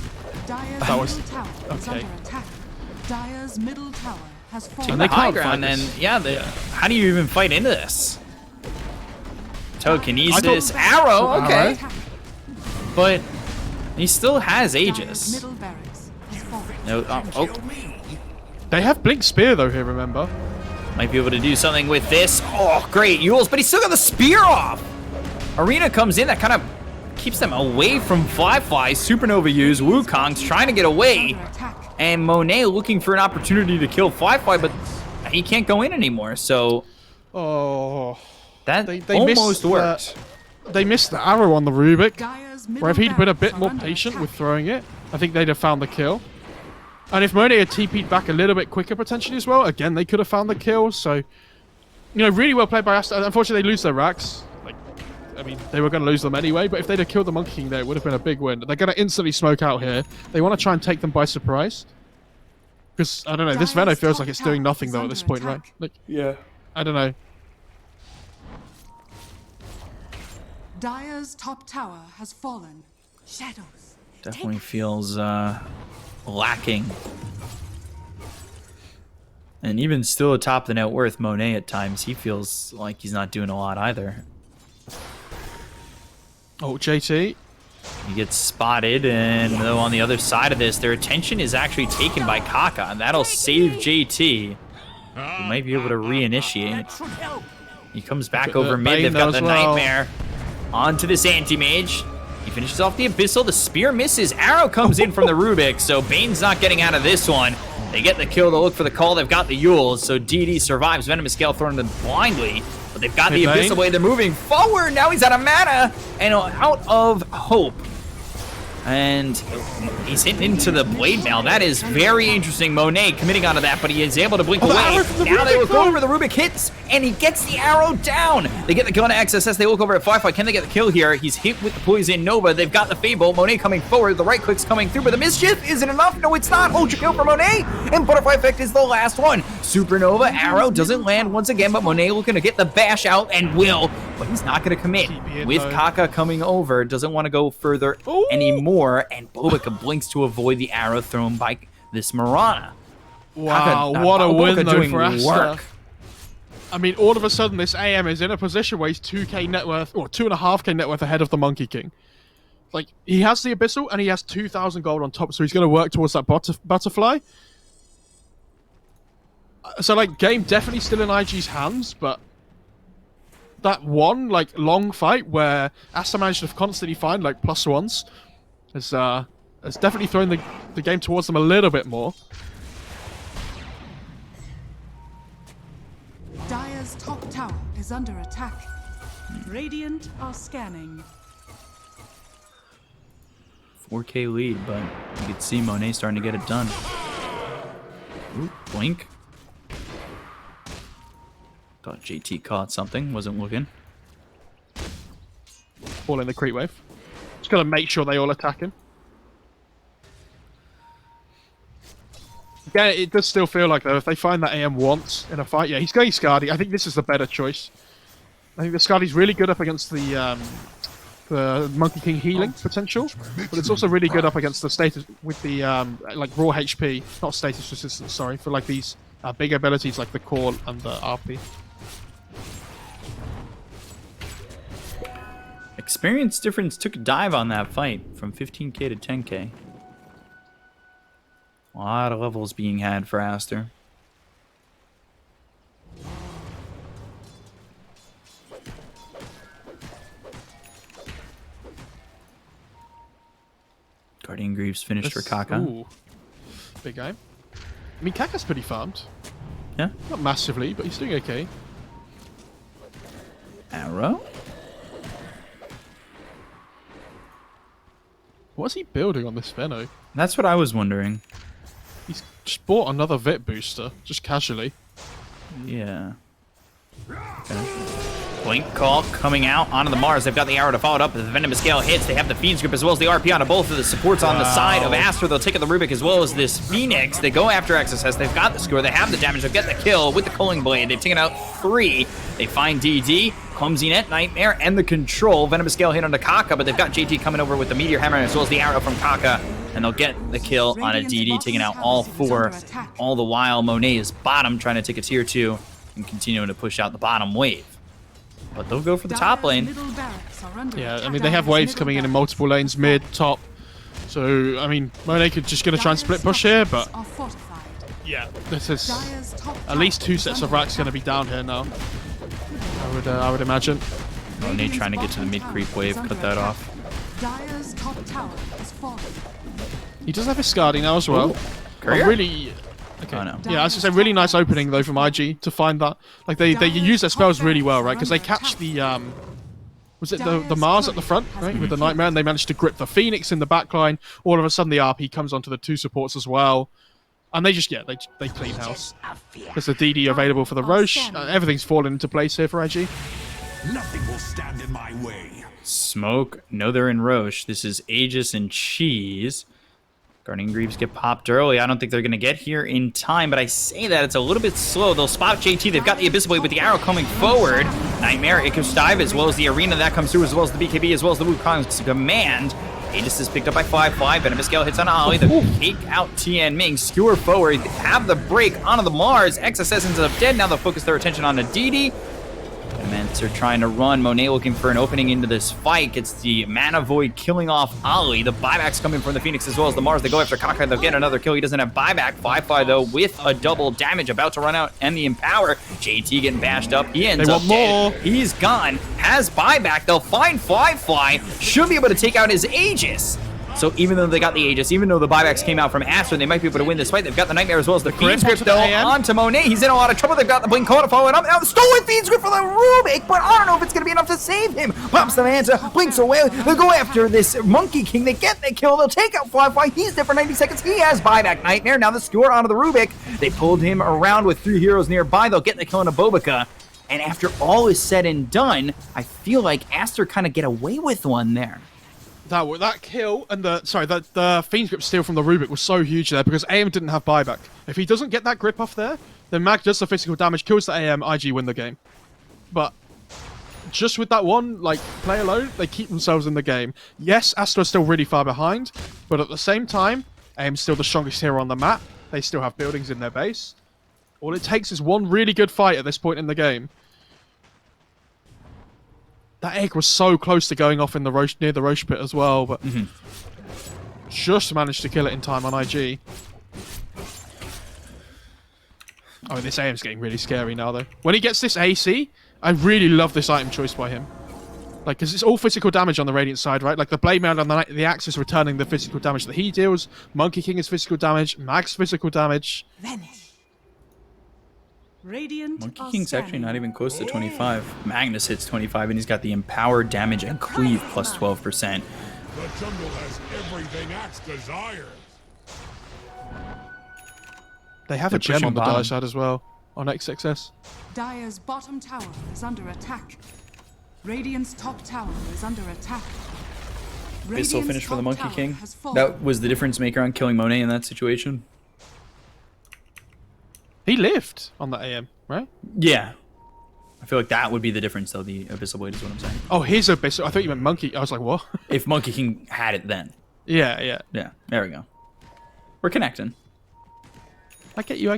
Speaker 3: Dire's
Speaker 1: That was-
Speaker 3: middle tower is
Speaker 1: okay.
Speaker 3: under attack. Dire's middle tower has
Speaker 2: On
Speaker 3: fallen.
Speaker 1: And
Speaker 2: the
Speaker 1: they
Speaker 2: high
Speaker 1: can't
Speaker 2: ground,
Speaker 1: fight
Speaker 2: and
Speaker 1: this.
Speaker 2: how do you even fight into this? Telekinesis,
Speaker 1: I
Speaker 2: arrow, okay.
Speaker 1: Arrow?
Speaker 3: Attack.
Speaker 2: But he still has
Speaker 3: Dire's
Speaker 2: Aegis.
Speaker 3: middle barracks has fallen.
Speaker 2: No, oh,
Speaker 1: They have Blink Spear, though, here, remember?
Speaker 2: might be able to do something with this. Oh, great, Yules, but he still got the spear off. Arena comes in, that kind of keeps them away from Fly. Supernova use, Wukong's trying to get away.
Speaker 3: Under attack.
Speaker 2: And Monet looking for an opportunity to kill Fly, but he can't go in anymore. So
Speaker 1: Oh...
Speaker 2: that
Speaker 1: They
Speaker 2: almost
Speaker 1: missed
Speaker 2: worked.
Speaker 1: They missed the arrow on the Rubik.
Speaker 3: Dire's middle
Speaker 1: Where if he'd been a bit
Speaker 3: barracks are
Speaker 1: more
Speaker 3: under
Speaker 1: patient
Speaker 3: attack.
Speaker 1: with throwing it, I think they'd have found the kill. And if Monet had TP'd back a little bit quicker potentially as well, again, they could have found the kill. So, really well played by Aster. Unfortunately, they lose their racks. I mean, they were going to lose them anyway, but if they'd have killed the Monkey King there, it would have been a big win. They're going to instantly smoke out here. They want to try and take them by surprise. Because, I don't know, this Veno feels like it's doing nothing, though, at this point, right?
Speaker 3: Attack.
Speaker 1: Like,
Speaker 6: Yeah.
Speaker 1: I don't know.
Speaker 3: Dire's top tower has fallen. Shadows.
Speaker 2: Definitely feels lacking. And even still atop the net worth, Monet at times, he feels like he's not doing a lot either.
Speaker 1: Oh, JT.
Speaker 2: He gets spotted, and though on the other side of this, their attention is actually taken by Kaka, and that'll save JT. He might be able to reinitiate. He comes back over mid. They've got the Nightmare onto this Anti-Mage. He finishes off the Abyssal. The Spear misses. Arrow comes in from the Rubik, so Bane's not getting out of this one. They get the kill. They'll look for the call. They've got the Yules, so DD survives. Venomous Gale thrown them blindly, but they've got the Abyssal Blade. They're moving forward. Now he's out of mana and out of hope. And he's hitting into the Blade Mail. That is very interesting. Monet committing onto that, but he is able to blink away. Now they look over. The Rubik hits, and he gets the arrow down. They get the kill on XSS. They look over at Firefly. Can they get the kill here? He's hit with the Poison Nova. They've got the Fable. Monet coming forward. The right click's coming through, but the Mischief isn't enough. No, it's not. Hold your kill for Monet. And Butterfly Effect is the last one. Supernova arrow doesn't land once again, but Monet looking to get the bash out and will, but he's not going to commit. With Kaka coming over, doesn't want to go further anymore. And Bobica blinks to avoid the arrow thrown by this Mirana.
Speaker 1: Wow, what a win though for Aster. I mean, all of a sudden this AM is in a position where he's 2k net worth, or 2.5k net worth ahead of the Monkey King. Like, he has the Abyssal and he has 2,000 gold on top, so he's going to work towards that butterfly. So, like, game definitely still in IG's hands, but that one, like, long fight where Aster managed to constantly find, like, +1s has definitely thrown the game towards them a little bit more.
Speaker 3: Dire's top tower is under attack. Radiant are scanning.
Speaker 2: 4K lead, but you can see Monet starting to get it done. Ooh, blink. Thought JT caught something, wasn't looking.
Speaker 1: All in the creep wave. Just gotta make sure they all attack him. Yeah, it does still feel like, though, if they find that AM once in a fight, yeah, he's going Skadi. I think this is the better choice. I think the Skadi's really good up against the Monkey King healing potential, but it's also really good up against the status with the like raw HP, not status resistance. Sorry, for like these big abilities like the Call and the RP.
Speaker 2: Experience difference took a dive on that fight from 15k to 10k. A lot of levels being had for Aster. Guardian Greaves finished for Kaka.
Speaker 1: Ooh, big game. I mean, Kaka's pretty farmed.
Speaker 2: Yeah.
Speaker 1: Not massively, but he's doing okay.
Speaker 2: Arrow?
Speaker 1: What's he building on this Veno?
Speaker 2: That's what I was wondering.
Speaker 1: He's just bought another Vit booster, just casually.
Speaker 2: Yeah. Okay. Blink call coming out onto the Mars. They've got the arrow to follow it up. The Venomous Gale hits. They have the Fiend's Grip as well as the RP onto both of the supports on the side of Aster. They'll take out the Rubik as well as this Phoenix. They go after XSS. They've got the score. They have the damage. They'll get the kill with the Culling Blade. They've taken out 3. They find DD, Clumsy Net, Nightmare, and the Control. Venomous Gale hit onto Kaka, but they've got JT coming over with the Meteor Hammer as well as the arrow from Kaka. And they'll get the kill on a DD, taking out all 4. All the while, Monet is bottom, trying to take a tier 2 and continuing to push out the bottom wave. But they'll go for the top lane.
Speaker 1: Yeah, I mean, they have waves coming in multiple lanes, mid, top. So, I mean, Monet could just going to try and split push here, but yeah, this is at least 2 sets of racks going to be down here now. I would imagine.
Speaker 2: Monet trying to get to the mid creep wave, cut that off.
Speaker 3: Dire's top tower is falling.
Speaker 1: He does have his Skadi now as well.
Speaker 2: Courier?
Speaker 1: Really. Okay.
Speaker 2: Oh, no.
Speaker 1: Yeah, I was gonna say, really nice opening though from IG to find that. Like they use their spells really well, right? Because they catch the was it the Mars at the front, right, with the Nightmare, and they managed to grip the Phoenix in the backline. All of a sudden, the RP comes onto the 2 supports as well, and they just they clean house. There's a DD available for the Roche. Everything's falling into place here for IG.
Speaker 5: Nothing will stand in my way.
Speaker 2: Smoke. No, they're in Roche. This is Aegis and Cheese. Guardian Greaves get popped early. I don't think they're going to get here in time, but I say that it's a little bit slow. They'll spot JT. They've got the Abyssal Blade with the arrow coming forward. Nightmare, Icarus Dive, as well as the Arena that comes through, as well as the BKB, as well as the Wukong's Command. Aegis is picked up by 5-5. Venomous Gale hits on Ollie. The kick out Tian Ming. Skewer forward. Have the break onto the Mars. XSS ends up dead. Now they'll focus their attention on the DD. Are trying to run. Monet looking for an opening into this fight. Gets the Mana Void killing off Ollie. The buybacks coming from the Phoenix as well as the Mars. They go after Kaka. They'll get another kill. He doesn't have buyback. 5-5 though with a double damage. About to run out and the Empower. JT getting bashed up. He ends up dead. He's gone. Has buyback. They'll find Fly. Should be able to take out his Aegis. So even though they got the Aegis, even though the buybacks came out from Aster, they might be able to win this fight. They've got the Nightmare as well as the Fiend's Grip, though, onto Monet. He's in a lot of trouble. They've got the Blink Coda following up. Now the stolen Fiend's Grip for the Rubik, but I don't know if it's going to be enough to save him. Pops the Manta, blinks away. They'll go after this Monkey King. They get the kill. They'll take out Fly. He's dead for 90 seconds. He has buyback Nightmare. Now the Skewer onto the Rubik. They pulled him around with 3 heroes nearby. They'll get the kill on a Bobica. And after all is said and done, I feel like Aster kind of get away with one there.
Speaker 1: That kill and the Fiend's Grip steal from the Rubik was so huge there because AM didn't have buyback. If he doesn't get that grip off there, then Mag does the physical damage, kills the AM, IG win the game. But just with that one play alone, they keep themselves in the game. Yes, Aster is still really far behind, but at the same time, AM's still the strongest hero on the map. They still have buildings in their base. All it takes is one really good fight at this point in the game. That egg was so close to going off in the near the Roche pit as well, but just managed to kill it in time on IG. Oh, this AM's getting really scary now, though. When he gets this AC, I really love this item choice by him. Because it's all physical damage on the Radiant side, right? Like, the Blade Mail on the Axis returning the physical damage that he deals. Monkey King is physical damage. Mag's physical damage.
Speaker 3: Vanish. Radiant
Speaker 2: Monkey King's actually not even close to 25. Magnus hits 25, and he's got the Empower damage and Cleave plus 12%.
Speaker 5: The jungle has everything Axe desires.
Speaker 1: They have a gem on the Dire side as well, on XXS.
Speaker 3: Dire's bottom tower is under attack. Radiant's top tower is under attack.
Speaker 2: Abyssal finish for the Monkey King. That was the difference maker on killing Monet in that situation.
Speaker 1: He lived on the AM, right?
Speaker 2: Yeah. I feel like that would be the difference, though. The Abyssal Blade is what I'm saying.
Speaker 1: Oh, his Abyssal. I thought you meant Monkey. I was like, what?
Speaker 2: If Monkey King had it then.
Speaker 1: Yeah.
Speaker 2: Yeah, there we go. We're connecting.
Speaker 1: I get you.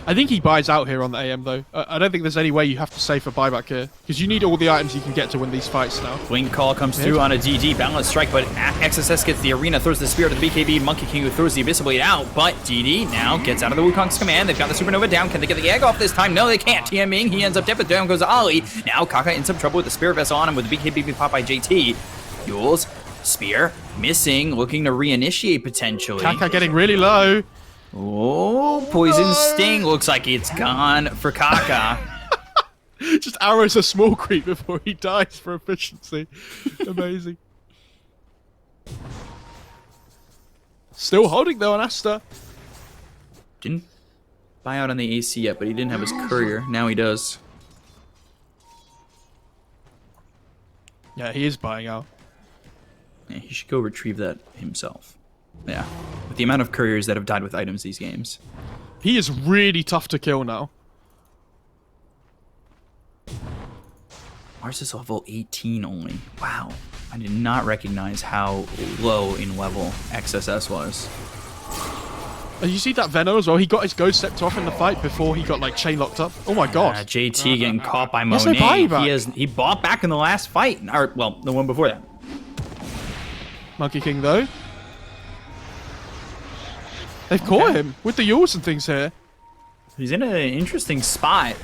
Speaker 1: I think he buys out here on the AM, though. I don't think there's any way you have to save for buyback here. Because you need all the items you can get to win these fights now.
Speaker 2: Blink Call comes through on a DD. Balance Strike, but XSS gets the Arena, throws the Spear to the BKB. Monkey King who throws the Abyssal Blade out. But DD now gets out of the Wukong's command. They've got the Supernova down. Can they get the egg off this time? No, they can't. Tian Ming, he ends up dead, but down goes Ollie. Now Kaka in some trouble with the Spirit Vessel on him with the BKB being popped by JT. Yules, Spear, missing, looking to reinitiate potentially.
Speaker 1: Kaka getting really low.
Speaker 2: Oh, Poison Sting. Looks like it's gone for Kaka.
Speaker 1: Just arrows a small creep before he dies for efficiency. Amazing. Still holding though on Aster.
Speaker 2: Didn't buy out on the AC yet, but he didn't have his courier. Now he does.
Speaker 1: Yeah, he is buying out.
Speaker 2: Yeah, he should go retrieve that himself. Yeah, with the amount of couriers that have died with items these games.
Speaker 1: He is really tough to kill now.
Speaker 2: Mars is level 18 only. Wow. I did not recognize how low in level XSS was.
Speaker 1: And you see that Venno as well? He got his Ghost Scepter off in the fight before he got chain locked up. Oh my god.
Speaker 2: JT getting caught by Monet. He bought back in the last fight. Or, well, the one before that.
Speaker 1: Monkey King though. They've caught him with the Yules and things here.
Speaker 2: He's in an interesting spot.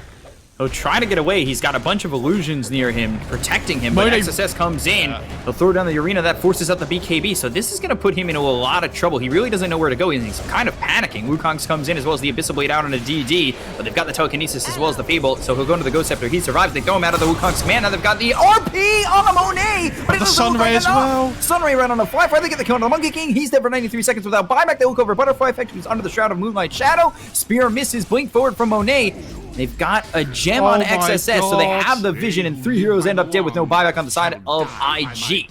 Speaker 2: He'll try to get away. He's got a bunch of illusions near him, protecting him. But XSS comes in. He'll throw down the Arena. That forces out the BKB. So this is going to put him into a lot of trouble. He really doesn't know where to go. He's kind of panicking. Wukong's comes in as well as the Abyssal Blade out on a DD. But they've got the Telekinesis as well as the Fable. So he'll go into the Ghost Scepter. He survives. They throw him out of the Wukong's command. Now they've got the RP on the Monet. But
Speaker 1: the Sunray as well.
Speaker 2: Sunray right on the Fly. They get the kill on the Monkey King. He's dead for 93 seconds without buyback. They look over Butterfly Effect, who's under the Shroud of Moonlight Shadow. Spear misses. Blink forward from Monet. They've got a gem on XSS, so they have the vision, and 3 heroes end up dead with no buyback on the side of IG.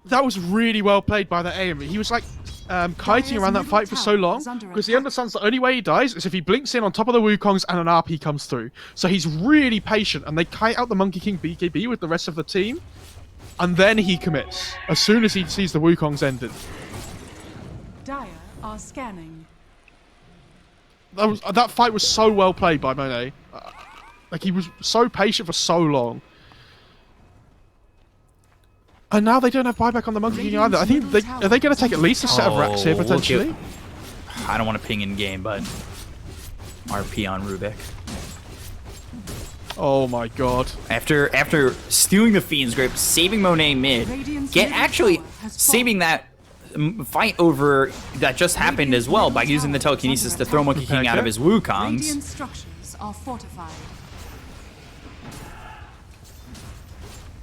Speaker 1: That was really well played by the AM. He was kiting around that fight for so long because he understands the only way he dies is if he blinks in on top of the Wukongs and an RP comes through. So he's really patient, and they kite out the Monkey King BKB with the rest of the team, and then he commits as soon as he sees the Wukongs ended.
Speaker 3: Dire are scanning.
Speaker 1: That fight was so well played by Monet. Like, he was so patient for so long. And now they don't have buyback on the Monkey King either. I think are they going to take at least a set of racks here, potentially?
Speaker 2: I don't want to ping in game, but RP on Rubik.
Speaker 1: Oh my god.
Speaker 2: After stealing the Fiend's Grip, saving Monet mid, saving that fight over that just happened as well by using the telekinesis to throw Monkey King out of his Wukongs.
Speaker 3: Radiant structures are fortified.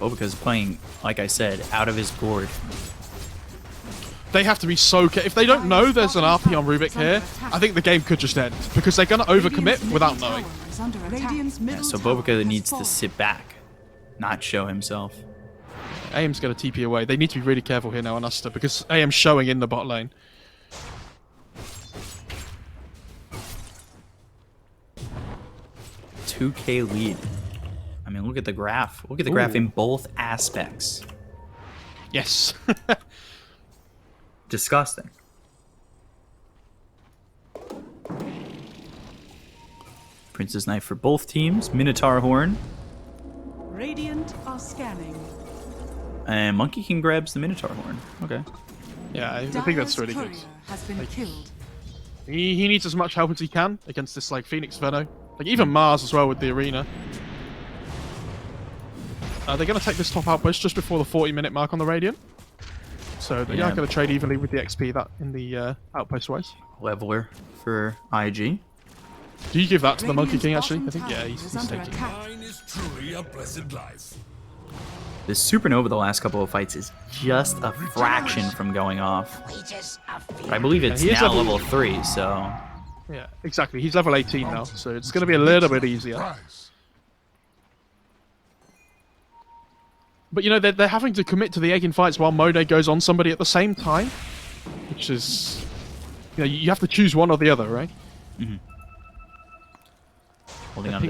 Speaker 2: Bobica's playing, like I said, out of his gourd.
Speaker 1: They have to be so careful. If they don't know there's an RP on Rubik here, I think the game could just end. Because they're going to overcommit without knowing.
Speaker 2: Yeah, so Bobica needs to sit back, not show himself.
Speaker 1: AM's going to TP away. They need to be really careful here now on Aster, because AM's showing in the bot lane.
Speaker 2: $2K lead. I mean, look at the graph. Look at the graph in both aspects.
Speaker 1: Yes.
Speaker 2: Disgusting. Princess Knife for both teams. Minotaur Horn.
Speaker 3: Radiant are scanning.
Speaker 2: And Monkey King grabs the Minotaur Horn. Okay.
Speaker 1: Yeah, I think that's really good.
Speaker 3: Has been killed.
Speaker 1: He needs as much help as he can against this, like, Phoenix Veno. Like, even Mars as well with the arena. They're going to take this top outpost just before the 40-minute mark on the Radiant. So they are going to trade evenly with the XP that in the outpost-wise.
Speaker 2: Leveler for IG.
Speaker 1: Do you give that to the Monkey King, actually? I think, yeah, he's taking it.
Speaker 5: Mine is truly a blessed life.
Speaker 2: This Supernova the last couple of fights is just a fraction from going off. But I believe it's now level 3, so...
Speaker 1: Yeah, exactly. He's level 18 now, so it's going to be a little bit easier. But, you know, they're having to commit to the egg in fights while Monet goes on somebody at the same time. Which is... You know, you have to choose one or the other, right?
Speaker 2: Mm-hmm. Holding on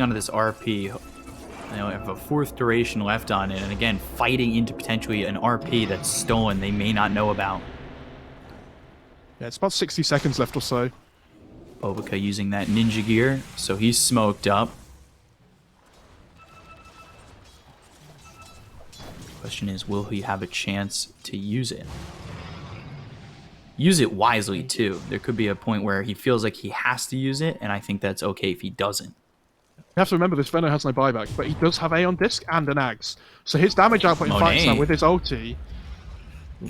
Speaker 2: to this RP. You know, have a 4th duration left on it, and again, fighting into potentially an RP that's stolen they may not know about.
Speaker 1: Yeah, it's about 60 seconds left or so.
Speaker 2: Bobica using that ninja gear, so he's smoked up. Question is, will he have a chance to use it? Use it wisely, too. There could be a point where he feels like he has to use it, and I think that's okay if he doesn't.
Speaker 1: You have to remember this Veno has no buyback, but he does have Aeon Disc and an Axe. So his damage output in fights now with his ulti...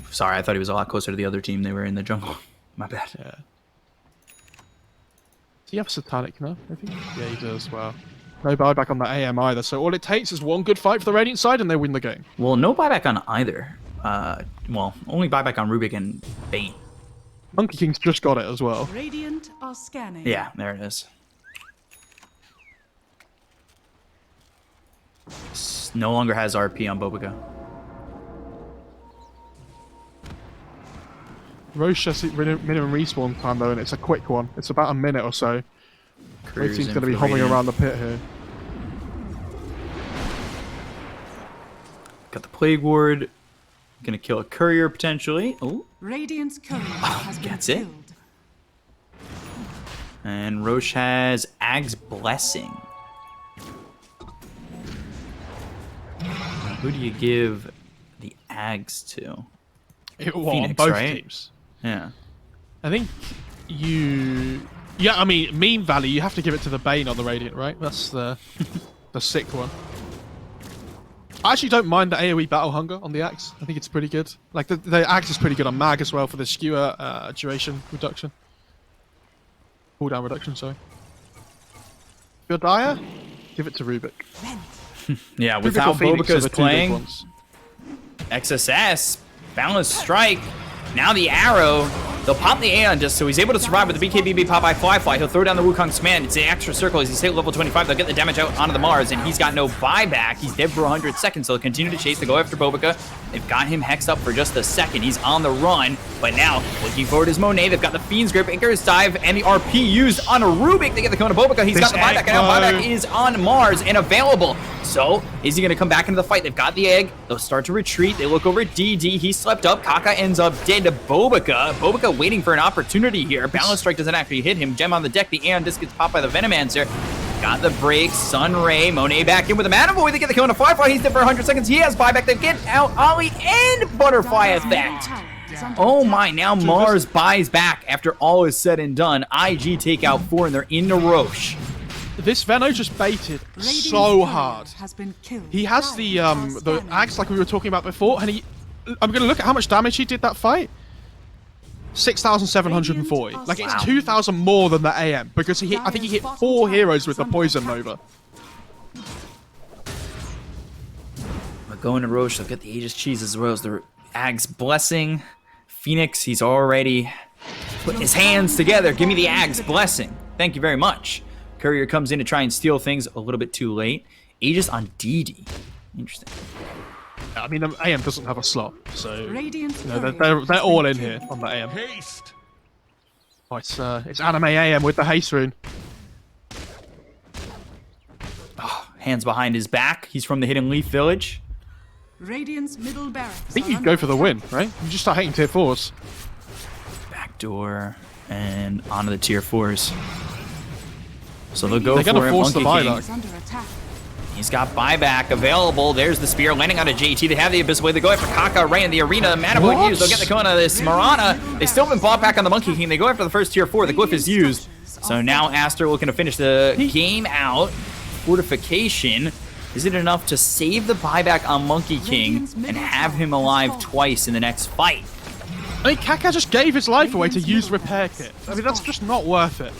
Speaker 2: Sorry, I thought he was a lot closer to the other team. They were in the jungle. My bad.
Speaker 1: Yeah. Does he have Satanic now? I think. Yeah, he does. Wow. No buyback on the AM either. So all it takes is one good fight for the Radiant side and they win the game.
Speaker 2: Well, no buyback on either. Well, only buyback on Rubik and Bane.
Speaker 1: Monkey King's just got it as well.
Speaker 3: Radiant are scanning.
Speaker 2: Yeah, there it is. No longer has RP on Bobica.
Speaker 1: Roche has minimum respawn time though, and it's a quick one. It's about a minute or so. Racing's going to be hovering around the pit here.
Speaker 2: Got the Plague Ward. Going to kill a courier potentially. Oh,
Speaker 3: Radiant's courier has been
Speaker 2: gets
Speaker 3: killed.
Speaker 2: it. And Roche has Ag's Blessing. Who do you give the Ags to?
Speaker 1: Phoenix, both teams.
Speaker 2: Yeah.
Speaker 1: I think you... Yeah, I mean, meme value, you have to give it to the Bane on the Radiant, right? That's the the sick one. I actually don't mind the AoE Battle Hunger on the Axe. I think it's pretty good. Like, the Axe is pretty good on Mag as well for the skewer duration reduction. Cooldown reduction, sorry. If you're Dire, give it to Rubik.
Speaker 2: Yeah, with how Bobica's playing, XSS, Boundless Strike, now the arrow, They'll pop the Aeon Disc, so he's able to survive with the BKBB pop by Fly. He'll throw down the Wukong's command. It's the extra circle as he's hit level 25. They'll get the damage out onto the Mars, and he's got no buyback. He's dead for 100 seconds, so they'll continue to chase. They go after Bobica. They've got him hexed up for just a second. He's on the run, but now looking forward is Monet. They've got the Fiend's Grip, Icarus Dive, and the RP used on a Rubik. They get the kill on Bobica. He's got the buyback, and now buyback is on Mars and available. So, is he going to come back into the fight? They've got the egg. They'll start to retreat. They look over at DD. He slept up. Kaka ends up dead to Bobica. Bobica waiting for an opportunity here. Balance Strike doesn't actually hit him. Gem on the deck. The Aeon Disc gets popped by the Venomancer. Got the break. Sun Ray. Monet back in with a Mana Boy. They get the kill on a Fly. He's dead for 100 seconds. He has buyback. They get out Ollie and Butterfly Effect. Oh my, now Mars buys back after all is said and done. IG take out 4 and they're into Roche.
Speaker 1: This Veno just baited so hard. He has the axe like we were talking about before, and I'm gonna look at how much damage he did that fight. 6,740. Like it's 2,000 more than the AM because he hit. I think he hit 4 heroes with the Poison Nova.
Speaker 2: We're going to Roche. They'll get the Aegis Cheese as well as the Ag's Blessing. Phoenix, he's already put his hands together. Give me the Ag's Blessing. Thank you very much. Courier comes in to try and steal things a little bit too late. Aegis on DD. Interesting.
Speaker 1: I mean, the AM doesn't have a slot, so you know, they're all in here on the AM.
Speaker 5: Haste.
Speaker 1: Oh, it's anime AM with the haste rune.
Speaker 2: Oh, hands behind his back. He's from the Hidden Leaf Village.
Speaker 3: Radiant's middle barracks.
Speaker 1: I think you'd go for the win, right? You just start hitting tier 4s.
Speaker 2: Backdoor and onto the tier 4s. So they'll go for
Speaker 1: gonna
Speaker 2: it.
Speaker 1: force the
Speaker 2: Monkey
Speaker 1: buyback.
Speaker 2: King. He's got buyback available. There's the spear landing on a JT. They have the Abyss Blade. They go after Kaka right in the arena. Mana Boy used. They'll get the kill on this Marana. They still haven't bought back on the Monkey King. They go after the first tier 4. The glyph is used. So now Aster looking to finish the game out. Fortification. Is it enough to save the buyback on Monkey King and have him alive twice in the next fight?
Speaker 1: I mean, Kaka just gave his life away to use repair kit. I mean, that's just not worth it.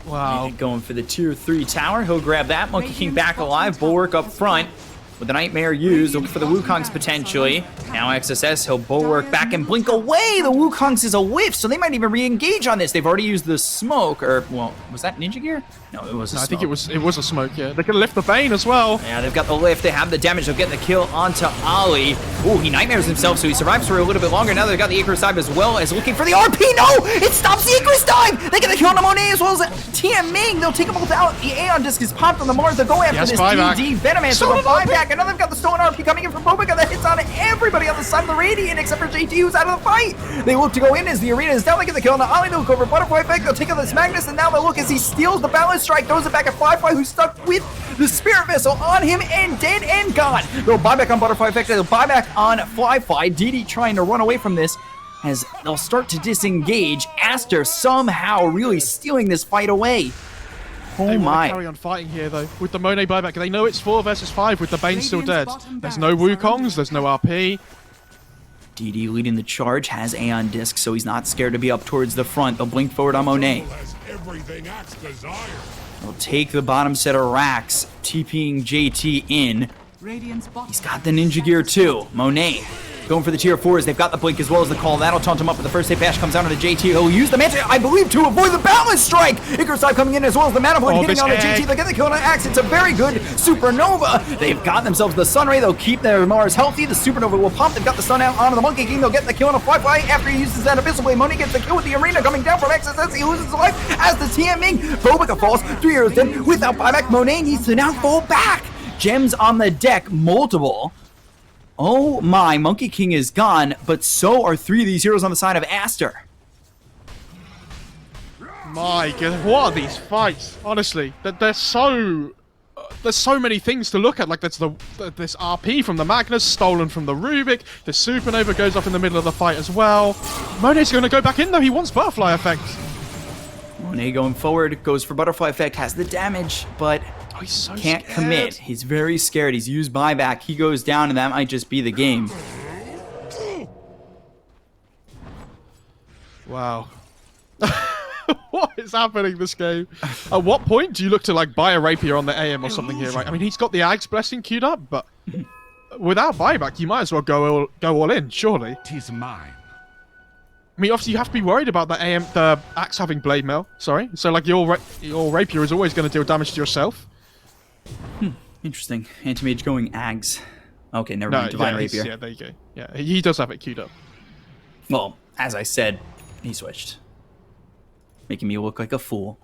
Speaker 1: Wow.
Speaker 2: Going for the tier 3 tower. He'll grab that. Monkey King back alive. Bulwark up front. With the Nightmare used, looking for the Wukongs potentially. Now XSS, he'll Bulwark back and blink away. The Wukongs is a whiff, so they might even re-engage on this. They've already used the smoke, or, well, was that Ninja Gear? No, it was a smoke.
Speaker 1: I think it was a smoke, yeah. They're gonna lift the Bane as well.
Speaker 2: Yeah, they've got the lift. They have the damage. They'll get the kill onto Ollie. Ooh, he Nightmares himself, so he survives for a little bit longer. Now they've got the Icarus Dive as well as looking for the RP. No! It stops the Icarus Dive! They get the kill on the Monet as well as TM Ming. They'll take them both out. The Aeon Disc is popped on the Mars. They'll go after this DD Venomancer. So a buyback. And now they've got the stolen RP coming in from Bobica that hits on everybody on the side of the Radiant except for JT, who's out of the fight. They look to go in as the arena is down. They get the kill on the Ollie. They'll go over Butterfly Effect. They'll take on this Magnus, and now they look as he steals the Balance Strike, throws it back at Fly, who's stuck with the Spirit Missile on him and dead and gone. They'll buy back on Butterfly Effect. They'll buy back on Fly. DD trying to run away from this as they'll start to disengage. Aster somehow really stealing this fight away. Oh
Speaker 1: they
Speaker 2: my.
Speaker 1: Carry on fighting here though with the Monet buyback. They know it's 4 versus 5 with the Bane still dead. There's no Wukongs, there's no RP.
Speaker 2: DD leading the charge, has Aeon Disc, so he's not scared to be up towards the front. They'll blink forward on Monet. They'll take the bottom set of racks, TPing JT in. He's got the Ninja Gear too. Monet going for the tier 4s. They've got the blink as well as the call. That'll taunt him up, but the first hit bash comes out on the JT. He'll use the Manta, I believe, to avoid the Balance Strike. Icarus Dive coming in as well as the Mana Void hitting on the JT. They get the kill on the Axe. It's a very good Supernova. They've got themselves the Sun Ray. They'll keep their Mars healthy. The Supernova will pop. They've got the Stun out onto the Monkey King. They'll get the kill on a Fly after he uses that Abyssal Blade. Monet gets the kill with the arena coming down from XSS. He loses his life as the TMing. Bobica falls. 3 heroes dead without buyback. Monet needs to now fall back. Gems on the deck, multiple. Oh my, Monkey King is gone, but so are 3 of these heroes on the side of Aster.
Speaker 1: My god, what are these fights? Honestly, there's so many things to look at. Like there's this RP from the Magnus, stolen from the Rubik. The Supernova goes off in the middle of the fight as well. Monet's going to go back in though. He wants Butterfly Effect.
Speaker 2: Monet going forward, goes for Butterfly Effect, has the damage, but
Speaker 1: he's so
Speaker 2: can't
Speaker 1: scared.
Speaker 2: commit. He's very scared. He's used buyback. He goes down, and that might just be the game.
Speaker 1: Wow. What is happening this game? At what point do you look to like buy a rapier on the AM or something here, right? I mean, he's got the Ag's Blessing queued up, but without buyback, you might as well go all in, surely.
Speaker 5: 'Tis mine.
Speaker 1: I mean, obviously you have to be worried about the axe having blade mail. Sorry, so like your rapier is always going to deal damage to yourself.
Speaker 2: Interesting. Anti-mage going Ags. Okay, never mind. Divine Rapier.
Speaker 1: Yeah, there you go. Yeah, he does have it queued up.
Speaker 2: Well, as I said, he switched. Making me look like a fool.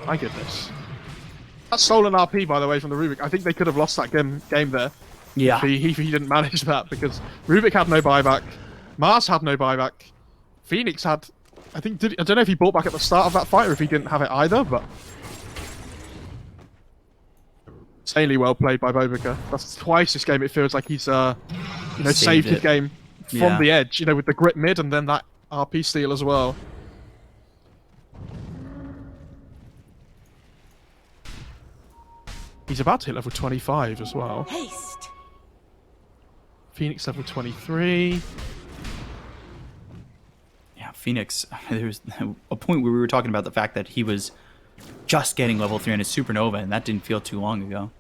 Speaker 1: My goodness. That's stolen RP, by the way, from the Rubik. I think they could have lost that game there.
Speaker 2: Yeah.
Speaker 1: If he didn't manage that, because Rubik had no buyback, Mars had no buyback, Phoenix had, I don't know if he bought back at the start of that fight or if he didn't have it either, but insanely well played by Bobica. That's twice this game it feels like he's saved his game from the edge, with the grip mid and then that RP steal as well. He's about to hit level 25 as well.
Speaker 4: Haste.
Speaker 1: Phoenix level 23.
Speaker 2: Yeah, Phoenix. There's a point where we were talking about the fact that he was just getting level 3 on his Supernova, and that didn't feel too long ago.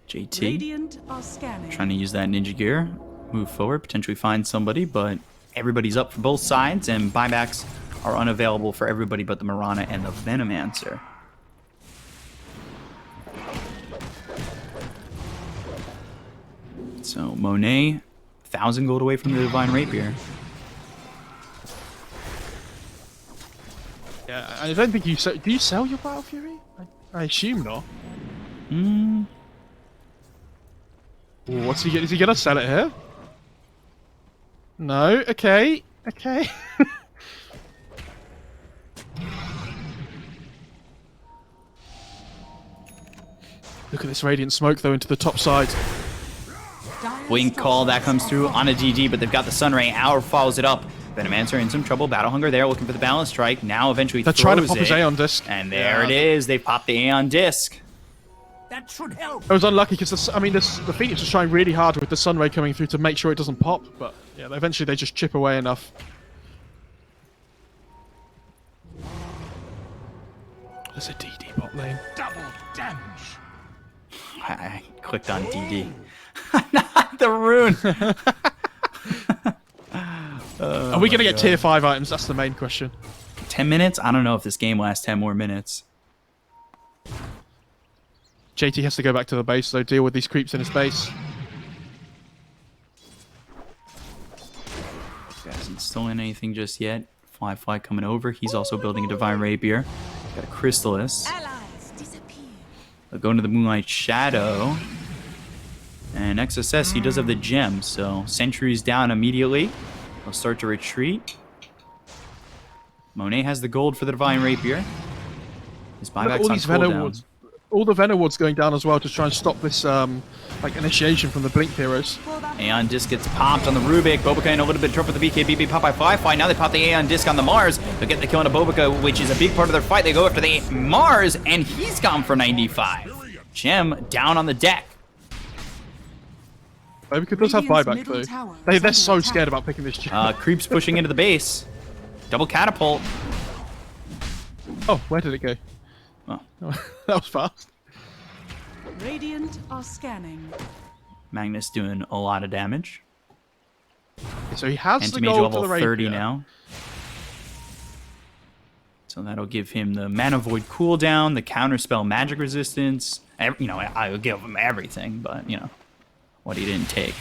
Speaker 2: JT.
Speaker 3: Radiant are scanning.
Speaker 2: Trying to use that ninja gear. Move forward, potentially find somebody, but everybody's up for both sides, and buybacks are unavailable for everybody but the Mirana and the Venomancer. So Monet, 1,000 gold away from the Divine Rapier.
Speaker 1: Yeah, I don't think you sell. Do you sell your Battle Fury? I assume not.
Speaker 2: Hmm.
Speaker 1: Ooh, what's he? Is he gonna sell it here? No. Okay. Okay. Look at this radiant smoke though into the top side.
Speaker 2: Wing call, that comes through on a GG, but they've got the Sunray. Hour follows it up. Venomancer in some trouble. Battle Hunger there, looking for the balance strike. Now eventually
Speaker 1: They're trying to pop his Aeon disc.
Speaker 2: And there it is. They popped the Aeon disc.
Speaker 4: That should help.
Speaker 1: I was unlucky because the Phoenix was trying really hard with the Sunray coming through to make sure it doesn't pop, but yeah, eventually they just chip away enough. There's a DD bot lane.
Speaker 5: Double damage.
Speaker 2: I clicked on DD. Not the rune.
Speaker 1: Are we gonna get tier 5 items? That's the main question.
Speaker 2: 10 minutes? I don't know if this game lasts 10 more minutes.
Speaker 1: JT has to go back to the base, so deal with these creeps in his base.
Speaker 2: He hasn't stolen anything just yet. Fly coming over. He's also building a Divine Rapier. Got a Crystallis.
Speaker 4: Allies disappear.
Speaker 2: They'll go into the Moonlight Shadow. And XSS, he does have the gem, so Sentry's down immediately. He'll start to retreat. Monet has the gold for the Divine Rapier. His buyback's on cooldown.
Speaker 1: All the Venom wards going down as well to try and stop this initiation from the Blink heroes.
Speaker 2: Aeon Disc gets popped on the Rubik. Bobica in a little bit of trouble with the BKB pop by Fly. Now they pop the Aeon Disc on the Mars. They'll get the kill on a Bobica, which is a big part of their fight. They go after the Mars, and he's gone for 95. Gem down on the deck.
Speaker 1: Bobica does have buyback though. They're so scared about picking this gem.
Speaker 2: Creeps pushing into the base. Double catapult.
Speaker 1: Oh, where did it go?
Speaker 2: Oh.
Speaker 1: That was fast.
Speaker 3: Radiant are scanning.
Speaker 2: Magnus doing a lot of damage.
Speaker 1: So he has the
Speaker 2: Anti-Mage
Speaker 1: gold to
Speaker 2: level
Speaker 1: the rapier.
Speaker 2: 30 now. So that'll give him the Mana Void cooldown, the counterspell magic resistance. I would give him everything, but, what he didn't take.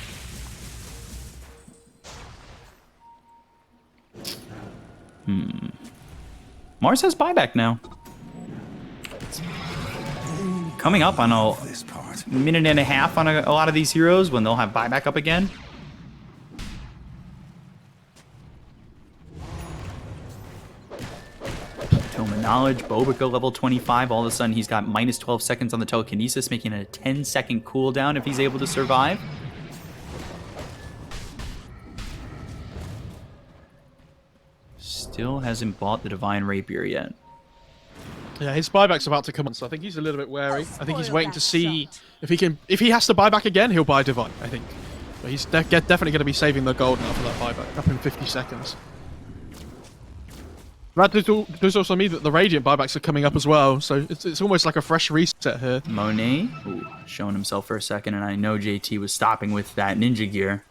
Speaker 2: Mars has buyback now. Coming up on a minute and a half on a lot of these heroes when they'll have buyback up again. Tome of Knowledge, Bobica level 25. All of a sudden he's got minus 12 seconds on the telekinesis, making it a 10-second cooldown if he's able to survive. Still hasn't bought the Divine Rapier yet.
Speaker 1: Yeah, his buyback's about to come on, so I think he's a little bit wary. I think he's waiting to see if he has to buy back again, he'll buy Divine, I think. But he's definitely going to be saving the gold now for that buyback, up in 50 seconds. That does also mean that the Radiant buybacks are coming up as well, so it's almost like a fresh reset here.
Speaker 2: Monet, showing himself for a second, and I know JT was stopping with that ninja gear.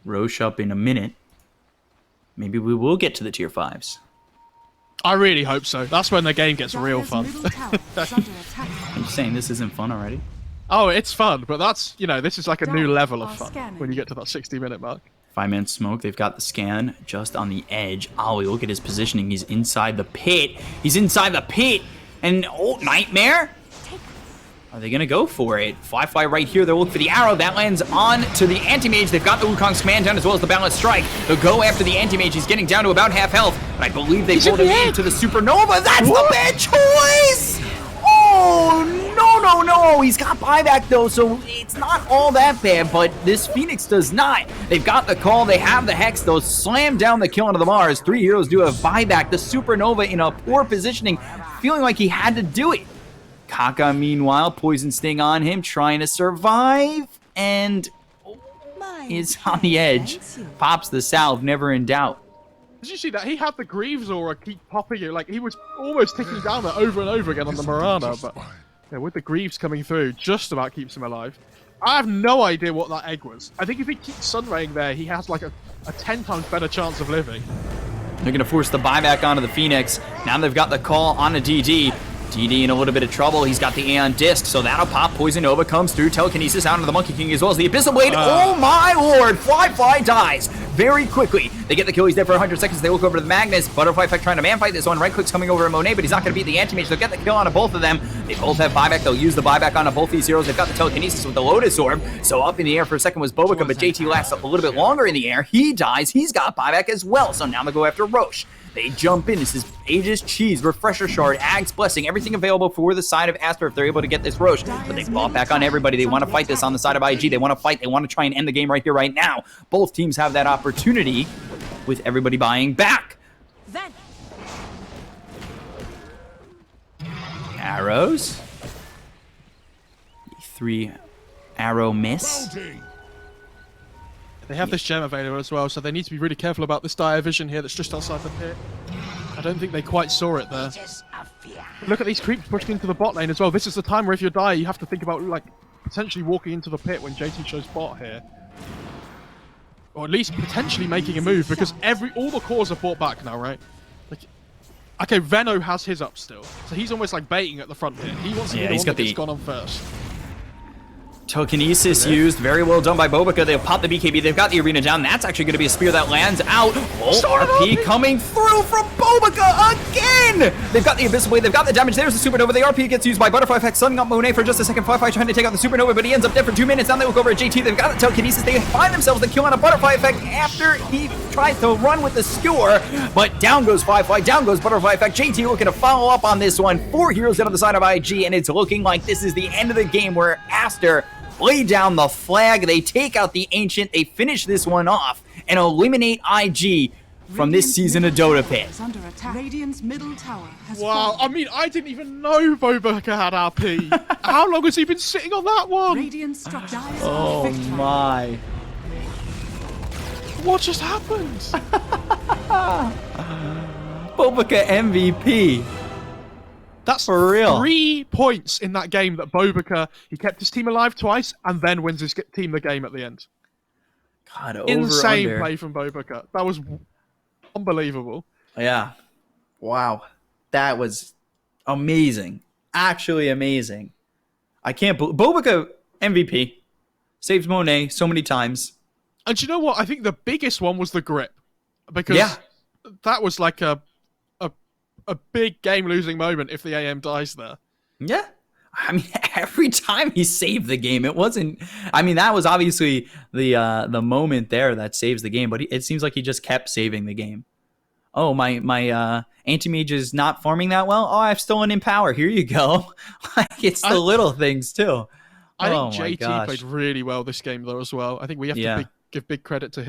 Speaker 2: Roche up in a minute. Maybe we will get to the tier 5s.
Speaker 1: I really hope so. That's when the game gets real
Speaker 3: Dire's
Speaker 1: fun.
Speaker 3: middle tower is under attack.
Speaker 2: I'm just saying this isn't fun already.
Speaker 1: Oh, it's fun, but that's, this is like a new
Speaker 3: Dire
Speaker 1: level of
Speaker 3: are
Speaker 1: fun
Speaker 3: scanning.
Speaker 1: when you get to that 60-minute mark.
Speaker 2: 5-man smoke. They've got the scan just on the edge. Ollie, look at his positioning. He's inside the pit. He's inside the pit. And, Nightmare. Are they going to go for it? Fly right here. They'll look for the arrow. That lands on to the Anti-Mage. They've got the Wukong's command down as well as the Balanced Strike. They'll go after the Anti-Mage. He's getting down to about half health. But I believe they pulled him into the Supernova. That's the bad choice! Oh, no. He's got buyback, though, so it's not all that bad. But this Phoenix does not. They've got the call. They have the Hex. They'll slam down the kill onto the Mars. 3 heroes do have buyback. The Supernova in a poor positioning, feeling like he had to do it. Kaka, meanwhile, Poison Sting on him, trying to survive, and is on the edge. Pops the salve, never in doubt.
Speaker 1: Did you see that? He had the Greaves aura keep popping it. Like, he was almost ticking down there over and over again on the Mirana, but with the Greaves coming through, just about keeps him alive. I have no idea what that egg was. I think if he keeps Sunraying there, he has like a 10 times better chance of living.
Speaker 2: They're going to force the buyback onto the Phoenix. Now they've got the call on a DD. DD in a little bit of trouble. He's got the Aeon Disc, so that'll pop. Poison Nova comes through. Telekinesis out into the Monkey King as well as the Abyssal Blade. Oh my lord! Fly dies very quickly. They get the kill. He's there for 100 seconds. They look over to the Magnus. Butterfly Effect trying to man-fight this one. Right click's coming over at Monet, but he's not going to beat the Anti-Mage. They'll get the kill onto both of them. They both have buyback. They'll use the buyback onto both these heroes. They've got the Telekinesis with the Lotus Orb. So up in the air for a second was Bobica, but JT lasts a little bit longer in the air. He dies. He's got buyback as well. So now they go after Roche. They jump in. This is Aegis Cheese, Refresher Shard, Ag's Blessing, everything available for the side of Aster if they're able to get this Roche. But they fall back on everybody. They want to fight this on the side of IG. They want to fight. They want to try and end the game right here, right now. Both teams have that opportunity with everybody buying back.
Speaker 3: Then
Speaker 2: Arrows. 3 arrow miss.
Speaker 5: Bounty.
Speaker 1: They have this gem available as well, so they need to be really careful about this dire vision here that's just outside the pit. I don't think they quite saw it there. Look at these creeps pushing into the bot lane as well. This is the time where if you die, you have to think about like potentially walking into the pit when JT shows bot here. Or at least potentially making a move, because all the cores are bought back now, right? Like, okay, Veno has his up still, so he's almost like baiting at the front pit. He wants to be the one that gets gone on first.
Speaker 2: Telekinesis used. Very well done by Bobica. They've popped the BKB. They've got the arena down. That's actually going to be a spear that lands out. RP coming through from Bobica again! They've got the Abyssal Blade. They've got the damage. There's the Supernova. The RP gets used by Butterfly Effect, sunning up Monet for just a second. Fly trying to take out the Supernova, but he ends up dead for 2 minutes. Now they look over at JT. They've got the Telekinesis. They find themselves the kill on a Butterfly Effect after he tries to run with the skewer, but down goes Fly, down goes Butterfly Effect. JT looking to follow up on this one. 4 heroes down on the side of IG, and it's looking like this is the end of the game where Aster lay down the flag. They take out the Ancient. They finish this one off and eliminate IG from this season of Dota Pit.
Speaker 3: is under attack. Radiant's middle tower has
Speaker 1: Wow,
Speaker 3: fallen.
Speaker 1: I mean, I didn't even know Bobica had RP. How long has he been sitting on that one?
Speaker 3: Radiant struck Dire's
Speaker 2: Oh
Speaker 3: victory.
Speaker 2: my.
Speaker 1: What just happened?
Speaker 2: Bobica MVP.
Speaker 1: That's
Speaker 2: For real.
Speaker 1: 3 points in that game that Bobica, he kept his team alive twice and then wins his team the game at the end.
Speaker 2: God, over
Speaker 1: Insane
Speaker 2: under.
Speaker 1: play from Bobica. That was unbelievable.
Speaker 2: Yeah. Wow. That was amazing. Actually amazing. I can't believe Bobica MVP. Saved Monet so many times.
Speaker 1: And you know what? I think the biggest one was the grip. Because that was like a big game-losing moment if the AM dies there.
Speaker 2: Yeah. I mean, every time he saved the game, it wasn't... I mean, that was obviously the moment there that saves the game, but it seems like he just kept saving the game. Oh, my Anti-Mage is not farming that well? Oh, I've stolen in power. Here you go. Like, it's the little things, too.
Speaker 1: I
Speaker 2: Oh
Speaker 1: think
Speaker 2: my
Speaker 1: JT
Speaker 2: gosh.
Speaker 1: played really well this game, though, as well. I think we have to give big credit to him.